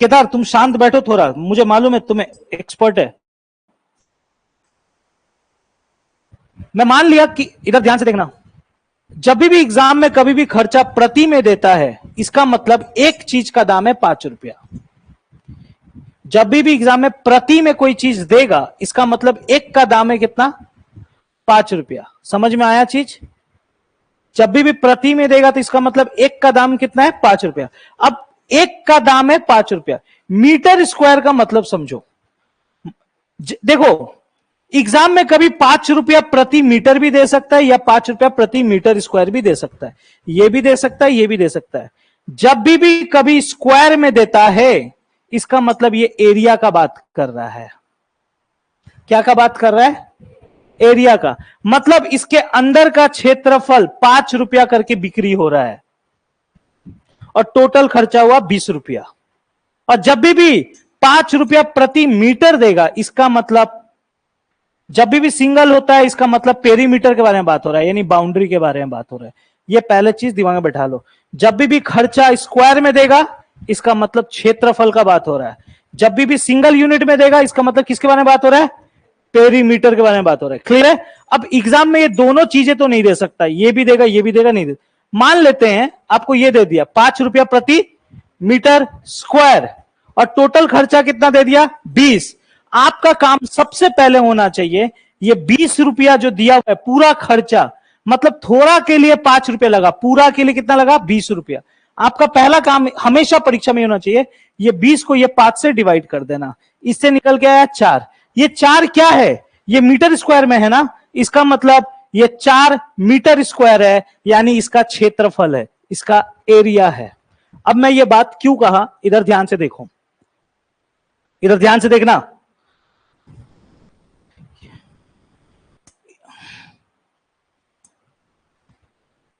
केदार तुम शांत बैठो थोड़ा, मुझे मालूम है तुम्हें एक्सपर्ट है। मैं मान लिया कि, इधर ध्यान से देखना, जब भी एग्जाम में कभी भी खर्चा प्रति में देता है, इसका मतलब एक चीज का दाम है 5 रुपया। जब भी एग्जाम में प्रति में कोई चीज देगा, इसका मतलब एक का दाम है कितना? 5 रुपया। समझ में आया चीज? जब भी प्रति में देगा तो इसका मतलब एक का दाम कितना है? 5 रुपया। अब एक का दाम है 5 रुपया। मीटर स्क्वायर का मतलब समझो, देखो एग्जाम में कभी 5 रुपया प्रति मीटर भी दे सकता है, या 5 रुपया प्रति मीटर स्क्वायर भी दे सकता है, ये भी दे सकता है, ये भी दे सकता है। जब भी कभी स्क्वायर में देता है, इसका मतलब ये एरिया का बात कर रहा है। क्या का बात कर रहा है? एरिया का। मतलब इसके अंदर का क्षेत्रफल 5 रुपया करके बिक्री हो रहा है, और टोटल खर्चा हुआ 20 रुपया। और जब भी 5 रुपया प्रति मीटर देगा, इसका मतलब जब भी सिंगल होता है, इसका मतलब पेरीमीटर के बारे में बात हो रहा है, यानी बाउंड्री के बारे में बात हो रहा है। ये पहले चीज दिमाग में बैठा लो। जब भी खर्चा स्क्वायर में देगा, इसका मतलब क्षेत्रफल का बात हो रहा है। जब भी सिंगल यूनिट में देगा, इसका मतलब किसके बारे में बात हो रहा है? पेरीमीटर के बारे में बात हो रहा है। क्लियर है? अब एग्जाम में ये दोनों चीजें तो नहीं दे सकता, ये भी देगा, ये भी देगा, नहीं दे। मान लेते हैं आपको ये दे दिया 5 रुपया प्रति मीटर स्क्वायर, और टोटल खर्चा कितना दे दिया? 20। आपका काम सबसे पहले होना चाहिए, ये 20 रुपया जो दिया हुआ है पूरा खर्चा, मतलब थोड़ा के लिए 5 रुपया लगा, पूरा के लिए कितना लगा? 20 रुपया। आपका पहला काम हमेशा परीक्षा में होना चाहिए, ये 20 को ये 5 से डिवाइड कर देना। इससे निकल के आया 4। ये 4 क्या है? ये मीटर स्क्वायर में है ना, इसका मतलब ये 4 मीटर स्क्वायर है, यानी इसका क्षेत्रफल है, इसका एरिया है। अब मैं ये बात क्यों कहा, इधर ध्यान से देखो, इधर ध्यान से देखना।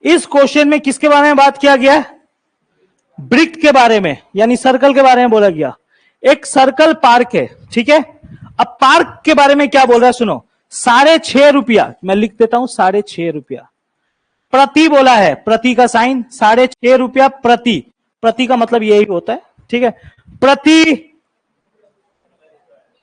इस क्वेश्चन में किसके बारे में बात किया गया है? वृत्त के बारे में, यानी सर्कल के बारे में बोला गया। एक सर्कल पार्क है, ठीक है। अब पार्क के बारे में क्या बोल रहा है सुनो, 6.5 रुपया, मैं लिख देता हूं 6.5 रुपया प्रति बोला है, प्रति का साइन 6.5 रुपया प्रति, प्रति का मतलब यही होता है, ठीक है। प्रति,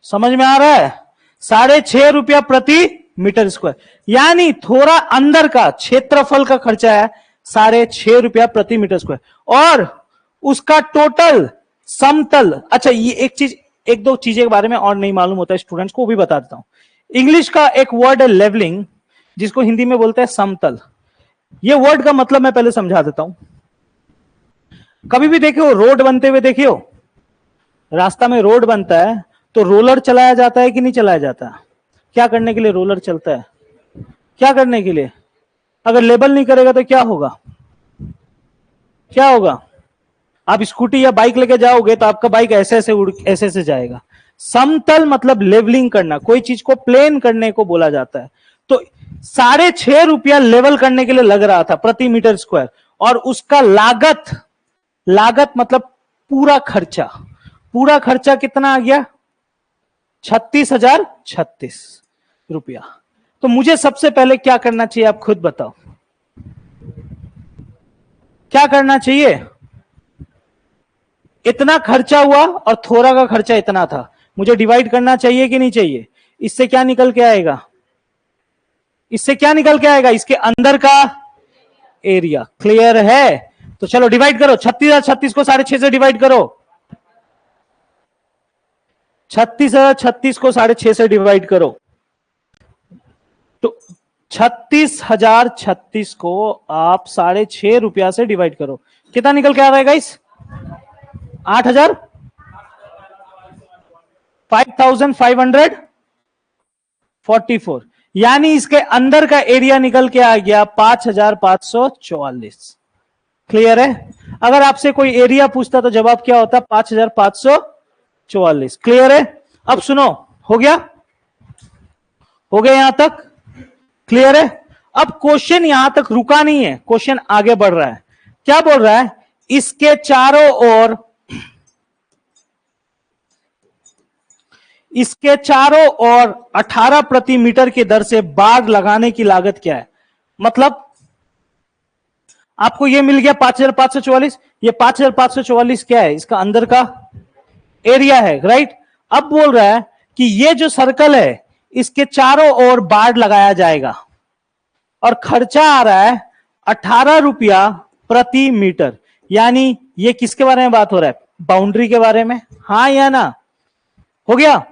समझ में आ रहा है? 6.5 रुपया प्रति मीटर स्क्वायर, यानी थोड़ा अंदर का क्षेत्रफल का खर्चा है 6.5 रुपया प्रति मीटर स्क्वायर। और उसका टोटल समतल, अच्छा ये एक चीज, एक दो चीजें के बारे में और नहीं मालूम होता है स्टूडेंट्स को, भी बता देता हूं। इंग्लिश का एक वर्ड है लेवलिंग, जिसको हिंदी में बोलते हैं समतल। ये वर्ड का मतलब मैं पहले समझा देता हूं। कभी भी देखे हो रोड बनते हुए देखे हो, रास्ता में रोड बनता है तो रोलर चलाया जाता है कि नहीं चलाया जाता? क्या करने के लिए रोलर चलता है? क्या करने के लिए? अगर लेबल नहीं करेगा तो क्या होगा? क्या होगा? आप स्कूटी या बाइक लेके जाओगे तो आपका बाइक ऐसे ऐसे जाएगा। समतल मतलब लेवलिंग करना, कोई चीज को प्लेन करने को बोला जाता है। तो 6.5 रुपया लेवल करने के लिए लग रहा था प्रति मीटर स्क्वायर, और उसका लागत मतलब पूरा खर्चा, पूरा खर्चा कितना आ गया? 36,036 रुपया। तो मुझे सबसे पहले क्या करना चाहिए, आप खुद बताओ, क्या करना चाहिए? इतना खर्चा हुआ और थोड़ा का खर्चा इतना था, मुझे डिवाइड करना चाहिए कि नहीं चाहिए? इससे क्या निकल के आएगा? इससे क्या निकल के आएगा? इसके अंदर का एरिया। क्लियर है? तो चलो डिवाइड करो, 36,036 को 6.5 से डिवाइड करो, 36,036 को 6.5 से डिवाइड करो, तो 36,036 को आप 6.5 रुपया से डिवाइड करो, कितना निकल के आ रहा है गाइस? 8,000, 5,544, यानी इसके अंदर का एरिया निकल के आ गया 5,544। क्लियर है? अगर आपसे कोई एरिया पूछता तो जवाब क्या होता? 5,544। क्लियर है? अब सुनो, हो गया? हो गया यहां तक? क्लियर है? अब क्वेश्चन यहां तक रुका नहीं है, क्वेश्चन आगे बढ़ रहा है। क्या बोल रहा है? इसके चारों ओर 18 प्रति मीटर की दर से बाड़ लगाने की लागत क्या है? मतलब आपको यह मिल गया 5,544, ये 5,544 क्या है? इसका अंदर का एरिया है, राइट? अब बोल रहा है कि ये जो सर्कल है इसके चारों ओर बाड़ लगाया जाएगा और खर्चा आ रहा है 18 रुपया प्रति मीटर, यानी ये किसके बारे में बात हो रहा है? बाउंड्री के बारे में, हाँ या ना? हो गया?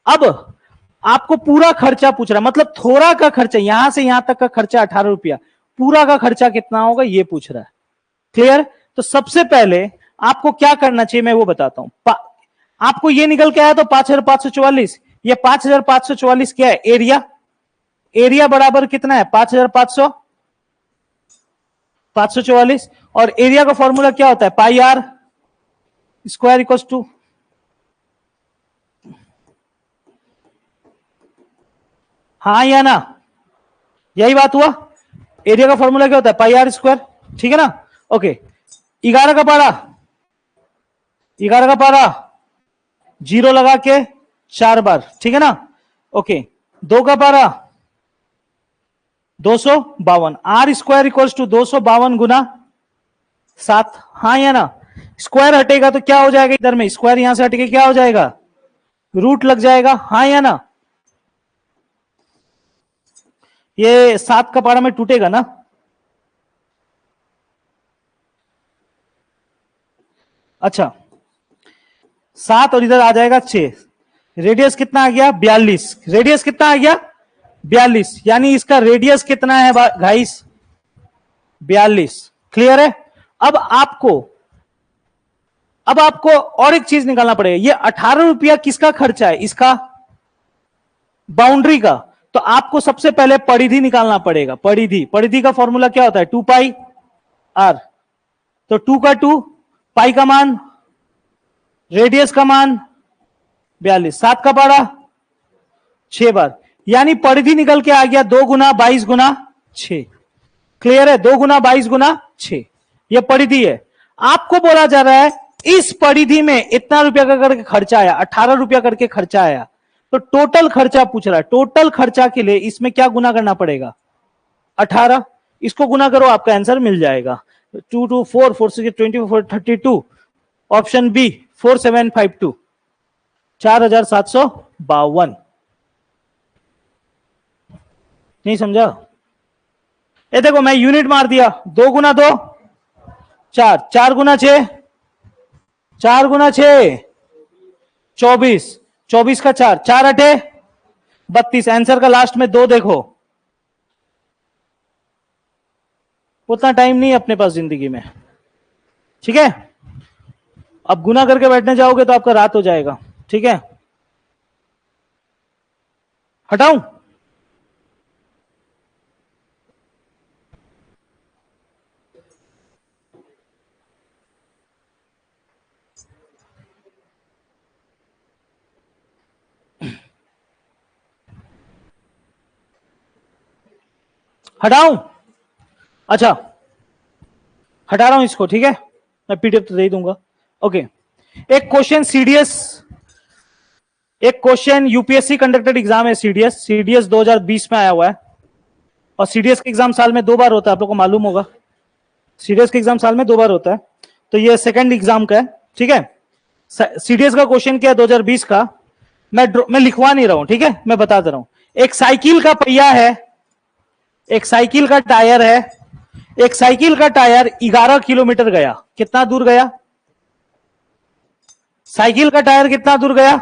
अब आपको पूरा खर्चा पूछ रहा है, मतलब थोड़ा का खर्चा, यहां से यहां तक का खर्चा 18 रुपया, पूरा का खर्चा कितना होगा ये पूछ रहा है। क्लियर? तो सबसे पहले आपको क्या करना चाहिए मैं वो बताता हूं। आपको ये निकल के आया तो 5,544, ये 5,544 क्या है? एरिया बराबर कितना है? 5,544, और एरिया का फॉर्मूला क्या होता है? पाई आर स्क्वायर इक्वल्स टू, हाँ या ना? यही बात हुआ। एरिया का फॉर्मूला क्या होता है? पाई आर स्क्वायर, ठीक है ना? ओके, 11 का पारा 0 लगा के 4 बार, ठीक है ना? ओके, 2 का पारा 252, आर स्क्वायर इक्वल्स टू 252 गुना 7, हाँ या ना? स्क्वायर हटेगा तो क्या हो जाएगा? इधर में स्क्वायर यहां से हटेगा, क्या हो जाएगा? रूट लग जाएगा, हाँ या ना? ये 7 का पारा में टूटेगा ना? अच्छा, 7 और इधर आ जाएगा 6, रेडियस कितना आ गया? 42, रेडियस कितना आ गया? 42, यानी इसका रेडियस कितना है गाइस? 42। क्लियर है? अब आपको और एक चीज निकालना पड़ेगा, ये 18 रुपया किसका खर्चा है? इसका बाउंड्री का। तो आपको सबसे पहले परिधि निकालना पड़ेगा। परिधि का फॉर्मूला क्या होता है? 2 पाई आर। तो 2 का 2, पाई का मान, रेडियस का मान 42, 7 का पारा 6 बार, यानी परिधि निकल के आ गया 2 गुना 22 गुना 6। क्लियर है? 2 गुना 22 गुना 6 यह परिधि है। आपको बोला जा रहा है इस परिधि में इतना रुपया का करके खर्चा आया, 18 रुपया करके खर्चा आया। तो टोटल खर्चा पूछ रहा है। टोटल खर्चा के लिए इसमें क्या गुना करना पड़ेगा? 18। इसको गुना करो, आपका आंसर मिल जाएगा। 2 2 4 4 6 24 32। Option B 4752, 4752। नहीं समझा? ये देखो मैं यूनिट मार दिया। 2 गुना 2 4, 4 गुना 6, 4 गुना 6 24, 24 का 4, 4 अठे 32। आंसर का लास्ट में 2 देखो। उतना टाइम नहीं है अपने पास जिंदगी में, ठीक है? अब गुना करके बैठने जाओगे तो आपका रात हो जाएगा, ठीक है? हटाऊं? हटाऊं? अच्छा हटा रहा हूं इसको, ठीक है? मैं पीडीएफ तो दे दूंगा। ओके, एक क्वेश्चन सीडीएस, एक क्वेश्चन यूपीएससी कंडक्टेड एग्जाम है सीडीएस 2020 में आया हुआ है। और सीडीएस का एग्जाम साल में 2 बार होता है, आप लोगों को मालूम होगा। सीडीएस का एग्जाम साल में 2 बार होता है, तो ये सेकंड एग्जाम का है, ठीक है? सीडीएस का क्वेश्चन क्या है 2020 का? मैं लिखवा नहीं रहा हूं, ठीक है? मैं बता दे रहा हूं। एक साइकिल का पहिया है, एक साइकिल का टायर है, एक साइकिल का टायर 11 किलोमीटर गया। कितना दूर गया? साइकिल का टायर कितना दूर गया?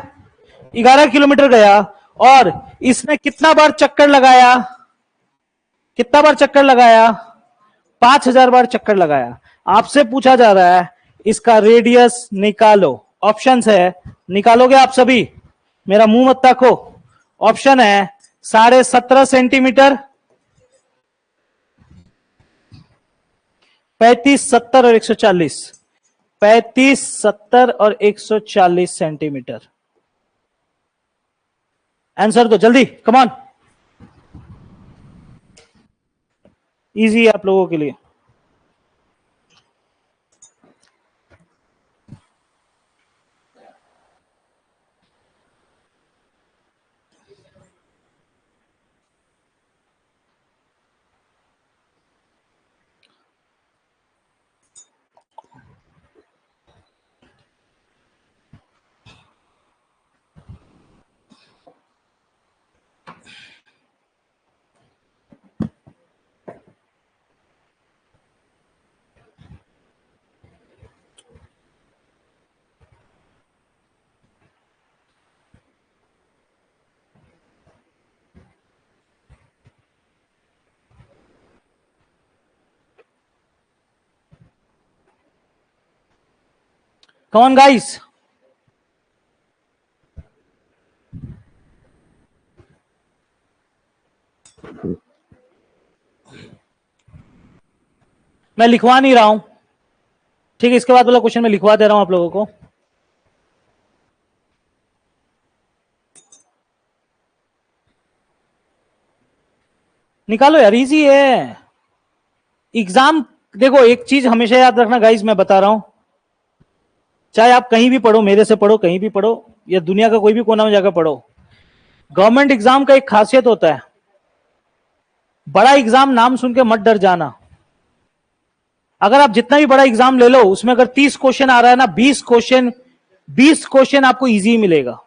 11 किलोमीटर गया। और इसने कितना बार चक्कर लगाया? कितना बार चक्कर लगाया? 5000 बार चक्कर लगाया। आपसे पूछा जा रहा है इसका रेडियस निकालो। ऑप्शंस है, निकालोगे आप सभी? मेरा मुंह मत ताको। ऑप्शन है 17.5 सेंटीमीटर, 35, 70 और 140। 35, 70 और 140 सेंटीमीटर। आंसर दो जल्दी, कम ऑन। इजी है आप लोगों के लिए। Come on guys, मैं लिखवा नहीं रहा हूं, ठीक है? इसके बाद वाला क्वेश्चन मैं लिखवा दे रहा हूं आप लोगों को। निकालो यार, इजी है एग्जाम। देखो एक चीज हमेशा याद रखना गाइस, मैं बता रहा हूं, चाहे आप कहीं भी पढ़ो, मेरे से पढ़ो, कहीं भी पढ़ो, या दुनिया का कोई भी कोना में जाकर पढ़ो, गवर्नमेंट एग्जाम का एक खासियत होता है, बड़ा एग्जाम नाम सुन के मत डर जाना। अगर आप जितना भी बड़ा एग्जाम ले लो, उसमें अगर 30 क्वेश्चन आ रहा है ना, 20 क्वेश्चन आपको इजी मिलेगा।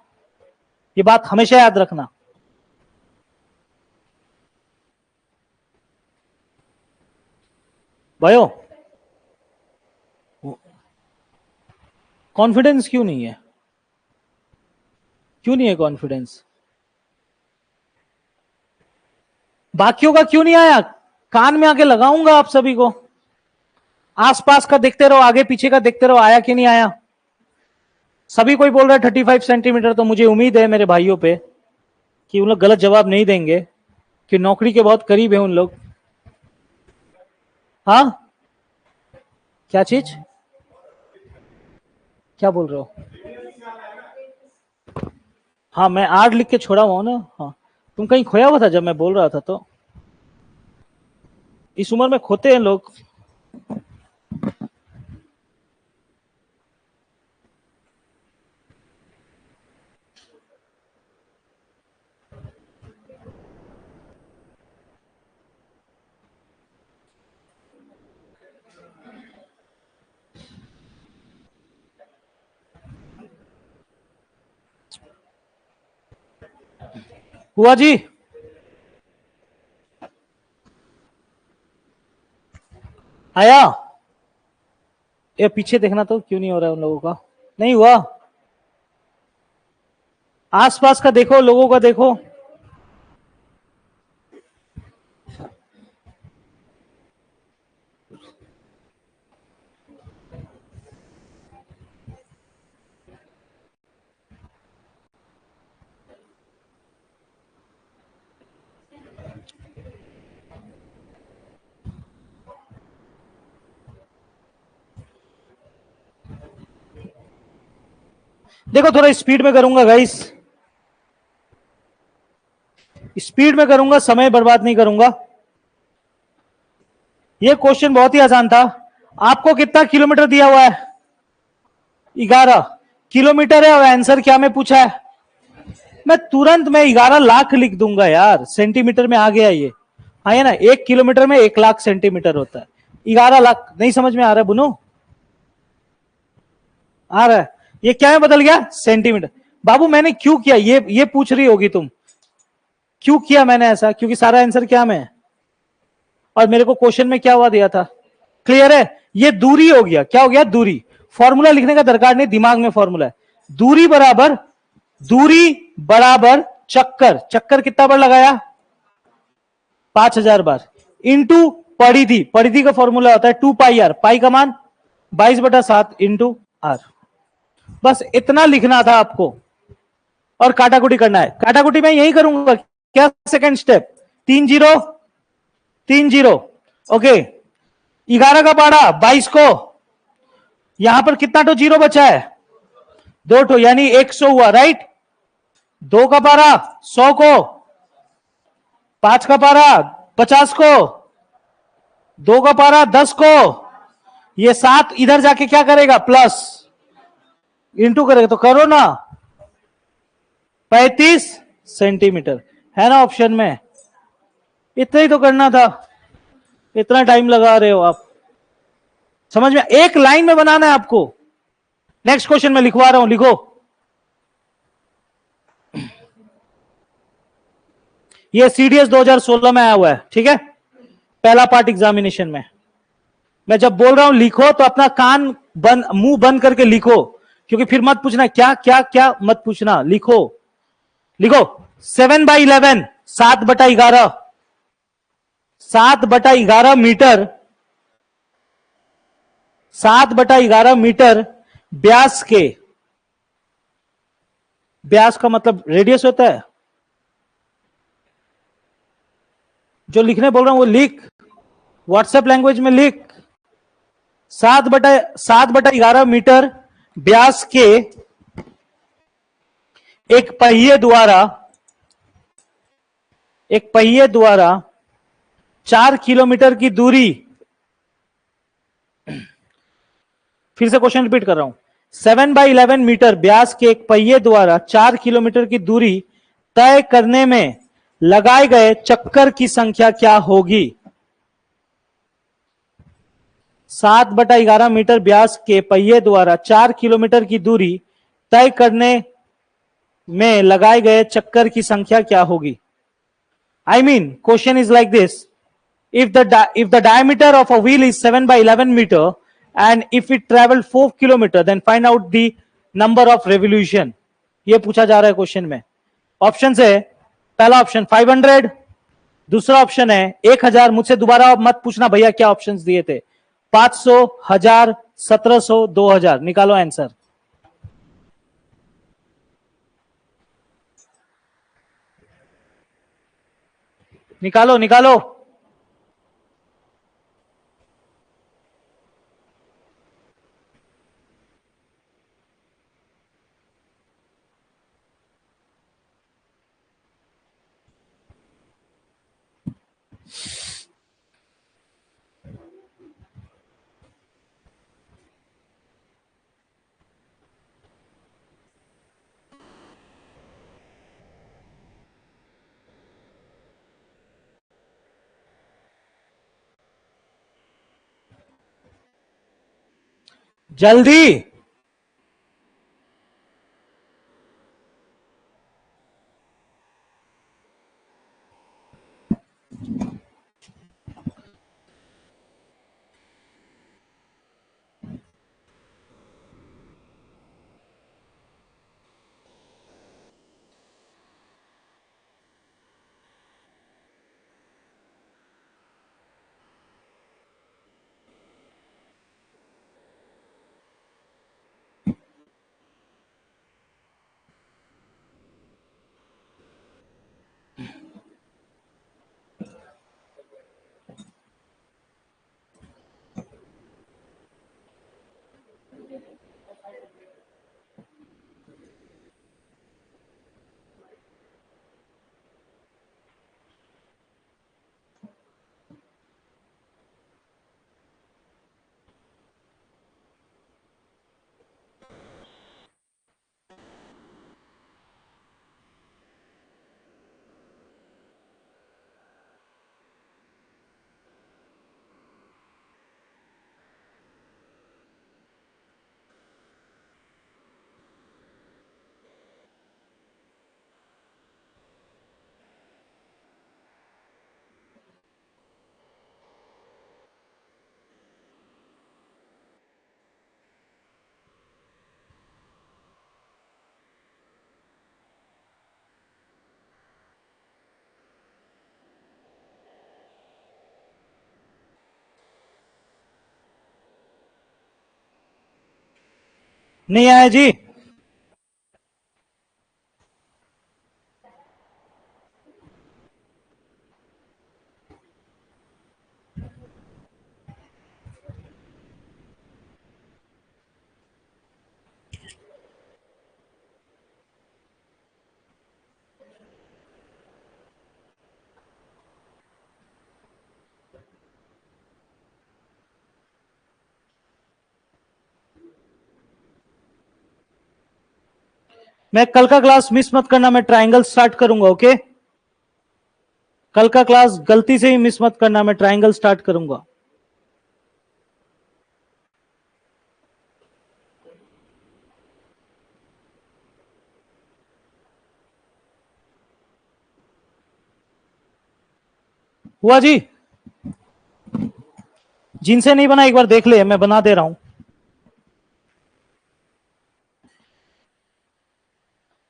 ये बात हमेशा याद रखना। भयो, कॉन्फिडेंस क्यों नहीं है? क्यों नहीं है कॉन्फिडेंस? बाकियों का क्यों नहीं आया? कान में आके लगाऊंगा आप सभी को। आसपास का देखते रहो, आगे पीछे का देखते रहो, आया कि नहीं आया? सभी कोई बोल रहा है 35 सेंटीमीटर, तो मुझे उम्मीद है मेरे भाइयों पे कि उन लोग गलत जवाब नहीं देंगे। कि नौकरी के बहुत करीब है उन लोग। हाँ, क्या चीज, क्या बोल रहे हो? हाँ, मैं आर लिख के छोड़ा हुआ हूं ना। हाँ, तुम कहीं खोया हुआ था जब मैं बोल रहा था, तो इस उम्र में खोते हैं लोग। हुआ जी, आया? ये पीछे देखना तो क्यों नहीं हो रहा है उन लोगों का? नहीं हुआ? आसपास का देखो, लोगों का देखो। देखो, थोड़ा स्पीड में करूंगा गाइस, स्पीड में करूंगा, समय बर्बाद नहीं करूंगा। ये क्वेश्चन बहुत ही आसान था। आपको कितना किलोमीटर दिया हुआ है? 11 किलोमीटर है, और आंसर क्या में पूछा है? मैं तुरंत में 11 लाख लिख दूंगा यार, सेंटीमीटर में आ गया ये। हाँ, ना, 1 किलोमीटर में 1 लाख सेंटीमीटर होता है। 11 लाख नहीं समझ में आ रहा है बुनो? आ रहा है? ये क्या में बदल गया? सेंटीमीटर। बाबू मैंने क्यों किया, ये पूछ रही होगी तुम, क्यों किया मैंने ऐसा? क्योंकि सारा आंसर क्या में है, और मेरे को क्वेश्चन में क्या हुआ दिया था। क्लियर है? ये दूरी हो गया, क्या हो गया? दूरी। फॉर्मूला लिखने का दरकार नहीं, दिमाग में फॉर्मूला है। दूरी बराबर चक्कर। चक्कर कितना बार लगाया? 5000 बार। इंटू परिधि। परिधि का फॉर्मूला होता है 2 पाई आर। पाई का मान 22/7 इंटू आर। बस इतना लिखना था आपको, और काटाकुटी करना है। काटाकुटी मैं यही करूंगा। क्या सेकंड स्टेप? 3 0 3 0। ओके, 11 का पारा 22 को, यहां पर कितना तो जीरो बचा है? 2 यानी 100 हुआ, राइट? 2 का पारा 100 को, 5 का पारा 50 को, 2 का पारा 10 को, ये 7 इधर जाके क्या करेगा? प्लस, इंटू करेगा, तो करो ना। 35 सेंटीमीटर है ना ऑप्शन में? इतना ही तो करना था, इतना टाइम लगा रहे हो आप। समझ में? एक लाइन में बनाना है आपको। नेक्स्ट क्वेश्चन में लिखवा रहा हूं, लिखो। ये सीडीएस 2016 में आया हुआ है, ठीक है, पहला पार्ट एग्जामिनेशन में। मैं जब बोल रहा हूं लिखो, तो अपना कान बंद, मुंह बंद करके लिखो, क्योंकि फिर मत पूछना क्या क्या क्या, मत पूछना, लिखो। लिखो 7/11, 7/11, 7/11 मीटर, 7/11 मीटर व्यास के, व्यास का मतलब रेडियस होता है। जो लिखने बोल रहा हूं वो लिख, व्हाट्सएप लैंग्वेज में लिख। 7/11 मीटर व्यास के एक पहिए द्वारा, एक पहिए द्वारा 4 किलोमीटर की दूरी, फिर से क्वेश्चन रिपीट कर रहा हूं। 7/11 मीटर व्यास के एक पहिए द्वारा 4 किलोमीटर की दूरी तय करने में लगाए गए चक्कर की संख्या क्या होगी? 7/11 मीटर व्यास के पहिए द्वारा 4 किलोमीटर की दूरी तय करने में लगाए गए चक्कर की संख्या क्या होगी? I mean, question is like this. If the diameter of a wheel is 7/11 meter, and if it traveled 4 kilometer, then find out the number of revolution. ये पूछा जा रहा है क्वेश्चन में। ऑप्शन है, पहला ऑप्शन 500, दूसरा ऑप्शन है 1000। मुझसे दोबारा मत पूछना भैया क्या ऑप्शंस दिए थे। 500, 1000, 1700, 2000। निकालो आंसर। निकालो निकालो। जल्दी। नहीं आया जी। मैं कल का क्लास मिस मत करना, मैं ट्रायंगल स्टार्ट करूंगा। ओके, कल का क्लास गलती से ही मिस मत करना, मैं ट्रायंगल स्टार्ट करूंगा। हुआ जी? जिनसे नहीं बना एक बार देख ले, मैं बना दे रहा हूं।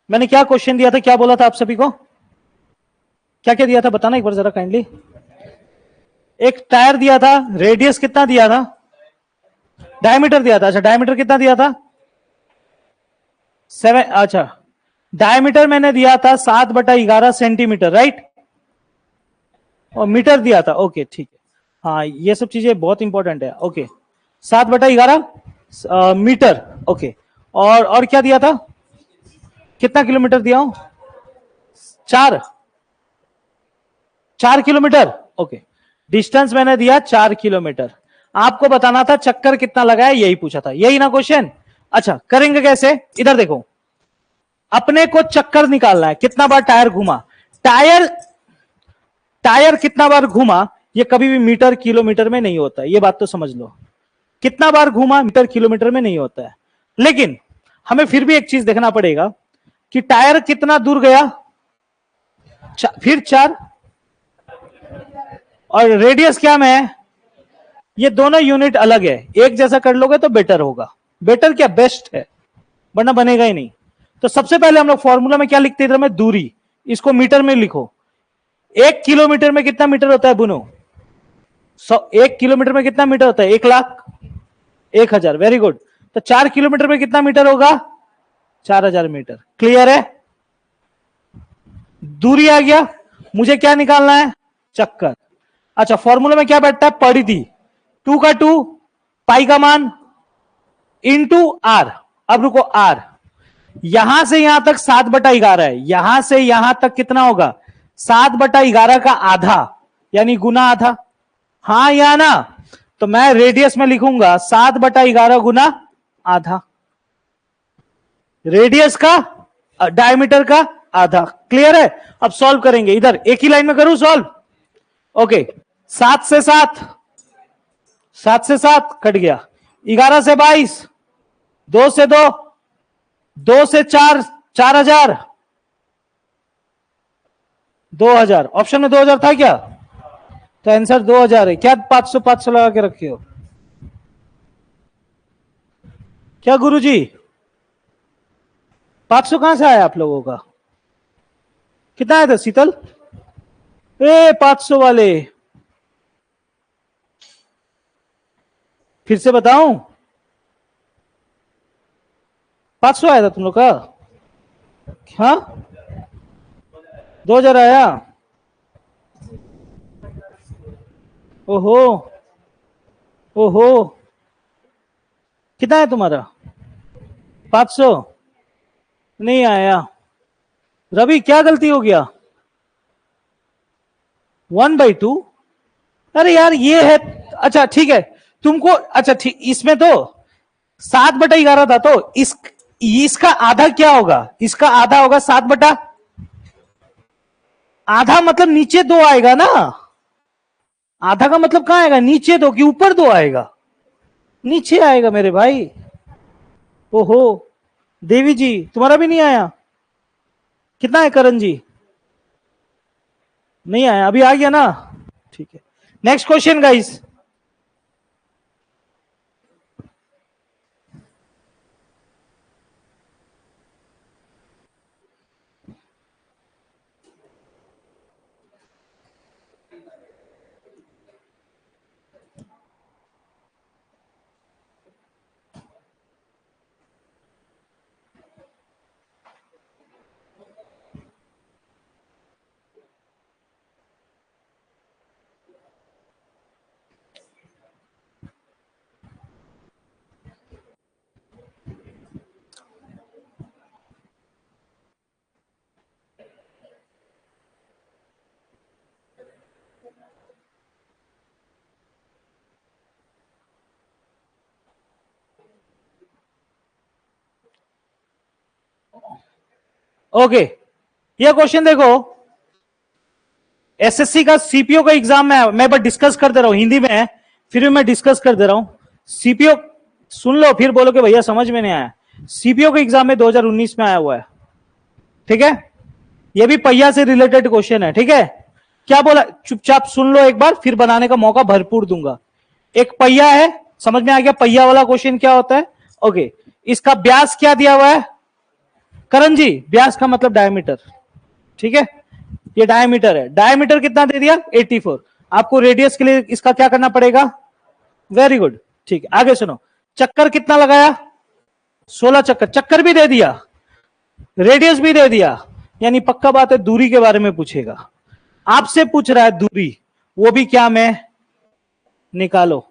मैंने क्या क्वेश्चन दिया था, क्या बोला था आप सभी को, क्या क्या दिया था बताना एक बार जरा काइंडली। एक टायर दिया था, रेडियस कितना दिया था, डायमीटर दिया था। अच्छा, डायमीटर कितना दिया था, 7। अच्छा, डायमीटर मैंने दिया था 7/11 सेंटीमीटर, राइट। और मीटर दिया था, ओके ठीक है। हाँ, ये सब चीजें बहुत इंपॉर्टेंट है। Okay, 7/11 metre. ओके, और क्या दिया था, कितना किलोमीटर दिया हूं, 4 किलोमीटर। ओके, डिस्टेंस मैंने दिया 4 किलोमीटर। आपको बताना था चक्कर कितना लगा है, यही पूछा था, यही ना क्वेश्चन। अच्छा, करेंगे कैसे, इधर देखो, अपने को चक्कर निकालना है, कितना बार टायर घूमा। टायर टायर कितना बार घूमा, ये कभी भी मीटर किलोमीटर में नहीं होता है, ये बात तो समझ लो। कितना बार घूमा मीटर किलोमीटर में नहीं होता है। लेकिन हमें फिर भी एक चीज देखना पड़ेगा कि टायर कितना दूर गया, फिर 4, और रेडियस क्या में है, ये दोनों यूनिट अलग है। एक जैसा कर लोगे तो बेटर होगा, बेटर क्या बेस्ट है, वरना बनेगा ही नहीं। तो सबसे पहले हम लोग फॉर्मूला में क्या लिखते थे, मैं दूरी, इसको मीटर में लिखो। 1 किलोमीटर में कितना मीटर होता है बुनो, 1 किलोमीटर में कितना मीटर होता है, 1,00,000, 1,000, वेरी गुड। तो 4 किलोमीटर में कितना मीटर होगा, 4,000 मीटर। क्लियर है, दूरी आ गया। मुझे क्या निकालना है, चक्कर। अच्छा, फॉर्मूला में क्या बैठता है, परिधि, 2 का 2, पाई का मान इंटू आर। अब रुको, आर यहां से यहां तक 7/11 है, यहां से यहां तक कितना होगा, 7/11 का आधा, यानी गुना आधा। हाँ या ना, तो मैं रेडियस में लिखूंगा 7/11 गुना आधा, रेडियस का डायमीटर का आधा। क्लियर है? अब सॉल्व करेंगे, इधर एक ही लाइन में करूं सॉल्व। ओके, 7 से 7, 7 से 7 कट गया, 11 से 22, 2 से 2, 2 से 4, 4,000, 2,000। ऑप्शन में 2,000 था क्या, तो आंसर 2,000 है। क्या 500 500 लगा के रखे हो क्या गुरुजी? 500 कहां से आया आप लोगों का? कितना आया था शीतल? 500 वाले, फिर से बताऊं, 500 आया था तुम लोग का? हाँ, 2,000 आया। ओहो, ओहो, कितना है तुम्हारा? 500 नहीं आया। रवि क्या गलती हो गया? 1/2? अरे यार ये है, अच्छा ठीक है, तुमको अच्छा ठीक, इसमें तो 7/11 था, तो इसका आधा क्या होगा, इसका आधा होगा 7 आधा, मतलब नीचे 2 आएगा ना। आधा का मतलब कहां आएगा, नीचे 2 कि ऊपर 2 आएगा? नीचे आएगा मेरे भाई। ओहो, देवी जी तुम्हारा भी नहीं आया? कितना है करण जी? नहीं आया, अभी आ गया ना? ठीक है, नेक्स्ट क्वेश्चन गाइस। ओके, ये क्वेश्चन देखो, एसएससी का सीपीओ का एग्जाम है, मैं बस डिस्कस कर दे रहा हूं, हिंदी में है, फिर भी मैं डिस्कस कर दे रहा हूं। सीपीओ सुन लो, फिर बोलो कि भैया समझ में नहीं आया। सीपीओ का एग्जाम में 2019 में आया हुआ है, ठीक है? ये भी पहिया से रिलेटेड क्वेश्चन है, ठीक है? क्या बोला, चुपचाप सुन लो एक बार, फिर बनाने का मौका भरपूर दूंगा। एक पहिया है, समझ में आ गया पहिया वाला क्वेश्चन क्या होता है? ओके, इसका व्यास क्या दिया हुआ है करण जी? व्यास का मतलब डायमीटर, ठीक है? ये डायमीटर है, डायमीटर कितना दे दिया, 84। आपको रेडियस के लिए इसका क्या करना पड़ेगा? वेरी गुड, ठीक है, आगे सुनो। चक्कर कितना लगाया? 16 चक्कर, चक्कर भी दे दिया, रेडियस भी दे दिया, यानी पक्का बात है दूरी के बारे में पूछेगा। आपसे पूछ रहा है दूरी, वो भी क्या में, निकालो।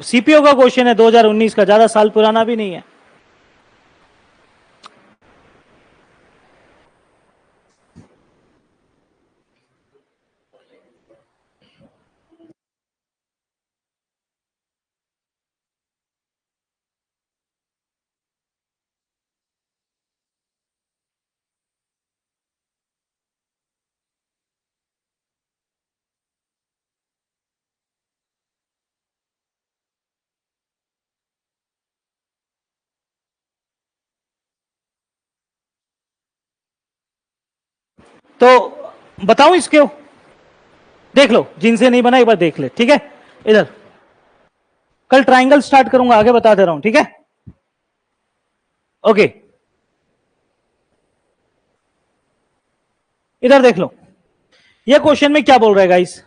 सीपीओ का क्वेश्चन है 2019 का, ज्यादा साल पुराना भी नहीं है। तो बताऊं इसके, देख लो, जिनसे नहीं बना एक बार देख ले, ठीक है। इधर कल ट्राइंगल स्टार्ट करूंगा, आगे बता दे रहा हूं, ठीक है। ओके, इधर देख लो, ये क्वेश्चन में क्या बोल रहा है गाइस।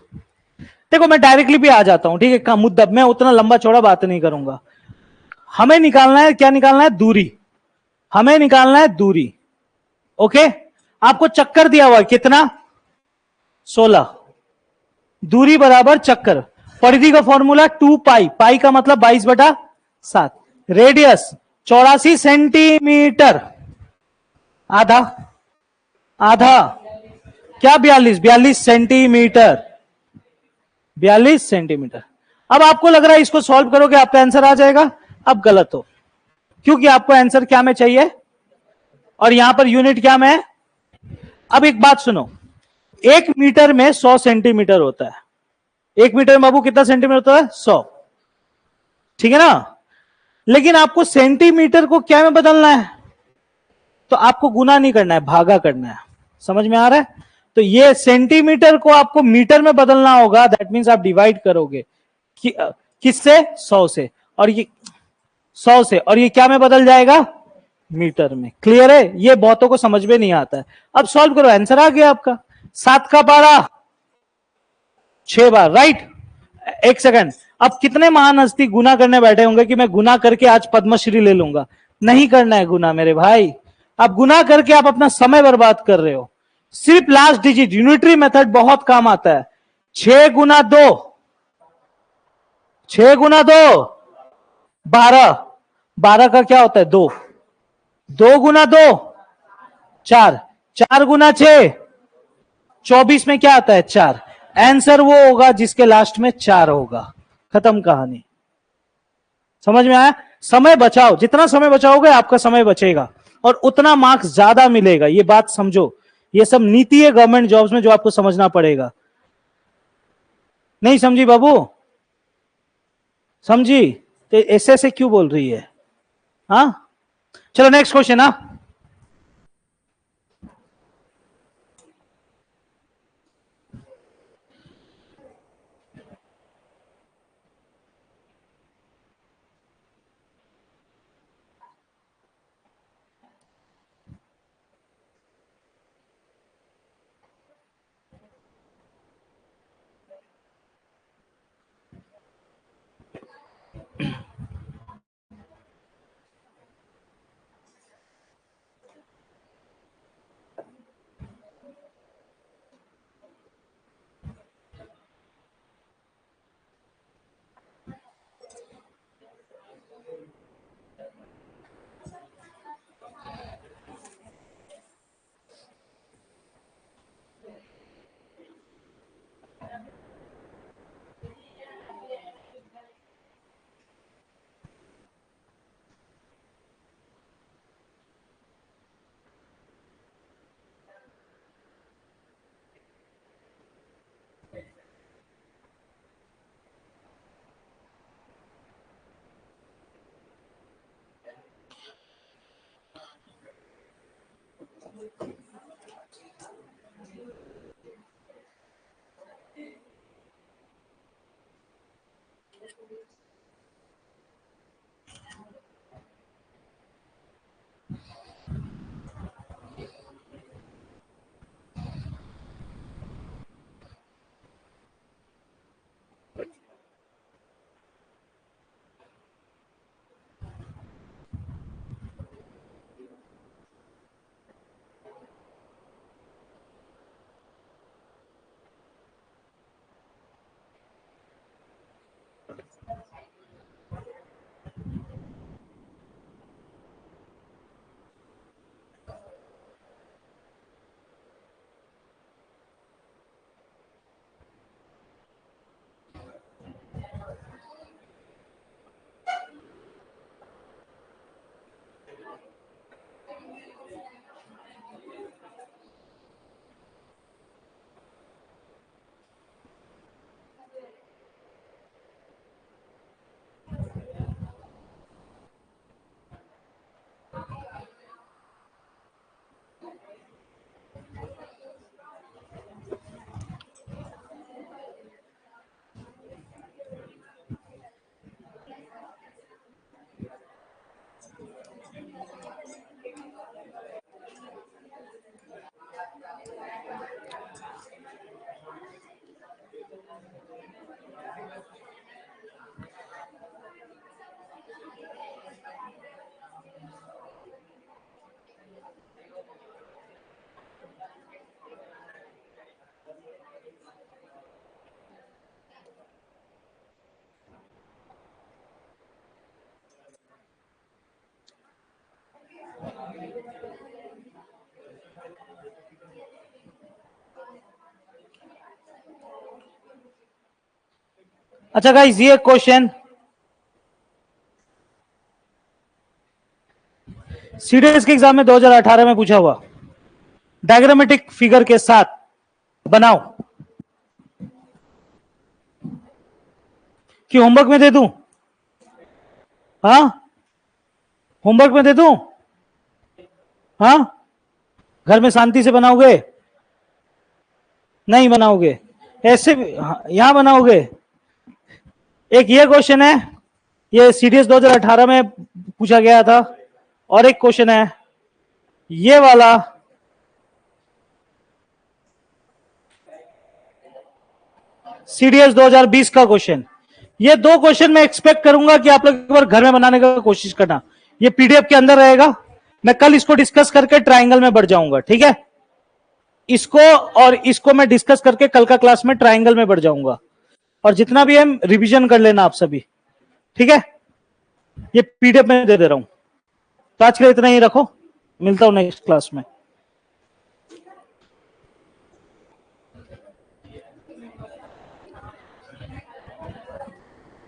देखो मैं डायरेक्टली भी आ जाता हूं, ठीक है, का मुद्दा मैं उतना लंबा चौड़ा बात नहीं करूंगा। हमें निकालना है, क्या निकालना है, दूरी। हमें निकालना है दूरी। ओके, आपको चक्कर दिया हुआ है कितना, 16। दूरी बराबर चक्कर। परिधि का फॉर्मूला 2 पाई, पाई का मतलब 22/7। Radius 84 centimetre. आधा, आधा क्या, 42 सेंटीमीटर, 42 सेंटीमीटर। अब आपको लग रहा है इसको सॉल्व करोगे आपका आंसर आ जाएगा। अब गलत हो, क्योंकि आपको आंसर क्या में चाहिए, और यहां पर यूनिट क्या में है। अब एक बात सुनो, 1 मीटर में 100 सेंटीमीटर होता है। 1 मीटर में बाबू कितना सेंटीमीटर होता है, 100, ठीक है ना। लेकिन आपको सेंटीमीटर को क्या में बदलना है, तो आपको गुना नहीं करना है, भागा करना है। समझ में आ रहा है। तो ये सेंटीमीटर को आपको मीटर में बदलना होगा, दैट मीन्स आप डिवाइड करोगे किससे, 100 से, और ये 100 से, और ये क्या में बदल जाएगा, मीटर में। क्लियर है, ये बहुतों को समझ में नहीं आता है। अब सॉल्व करो, आंसर आ गया आपका। 7 का पारा 6 बार, राइट। एक सेकंड, अब कितने महान हस्ती गुना करने बैठे होंगे कि मैं गुना करके आज पद्मश्री ले लूंगा। नहीं करना है गुना मेरे भाई। आप गुना करके आप अपना समय बर्बाद कर रहे हो। सिर्फ लास्ट डिजिट, यूनिटरी मेथड बहुत काम आता है। 6 गुना 2, 6 गुना 2 12, 12 का क्या होता है, 2, 2 गुना 2 4, 4 गुना 6 24 में क्या आता है, 4। आंसर वो होगा जिसके लास्ट में 4 होगा। खत्म कहानी। समझ में आया। समय बचाओ, जितना समय बचाओगे आपका समय बचेगा और उतना मार्क्स ज्यादा मिलेगा, ये बात समझो। ये सब नीति है गवर्नमेंट जॉब्स में जो आपको समझना पड़ेगा। नहीं समझी बाबू, समझी तो ऐसे क्यों बोल रही है। हाँ, चलो नेक्स्ट क्वेश्चन। हाँ, अच्छा गाइस, ये क्वेश्चन सीडीएस के एग्जाम में 2018 में पूछा हुआ, डायग्रामेटिक फिगर के साथ बनाओ। कि होमवर्क में दे दूं? हाँ, होमवर्क में दे दूं? हाँ, घर में शांति से बनाओगे? नहीं बनाओगे? ऐसे यहां बनाओगे? एक ये क्वेश्चन है, ये सीडीएस 2018 में पूछा गया था, और एक क्वेश्चन है ये वाला, सीडीएस 2020 का क्वेश्चन। ये दो क्वेश्चन मैं एक्सपेक्ट करूंगा कि आप लोग एक बार घर में बनाने का कोशिश करना। ये पीडीएफ के अंदर रहेगा, मैं कल इसको डिस्कस करके ट्रायंगल में बढ़ जाऊंगा, ठीक है? इसको और इसको मैं डिस्कस करके कल का क्लास में ट्रायंगल में बढ़ जाऊंगा, और जितना भी हम रिवीजन कर लेना आप सभी, ठीक है? ये पीडीएफ में दे रहा हूं। तो आज के लिए इतना ही रखो, मिलता हूं नेक्स्ट क्लास में।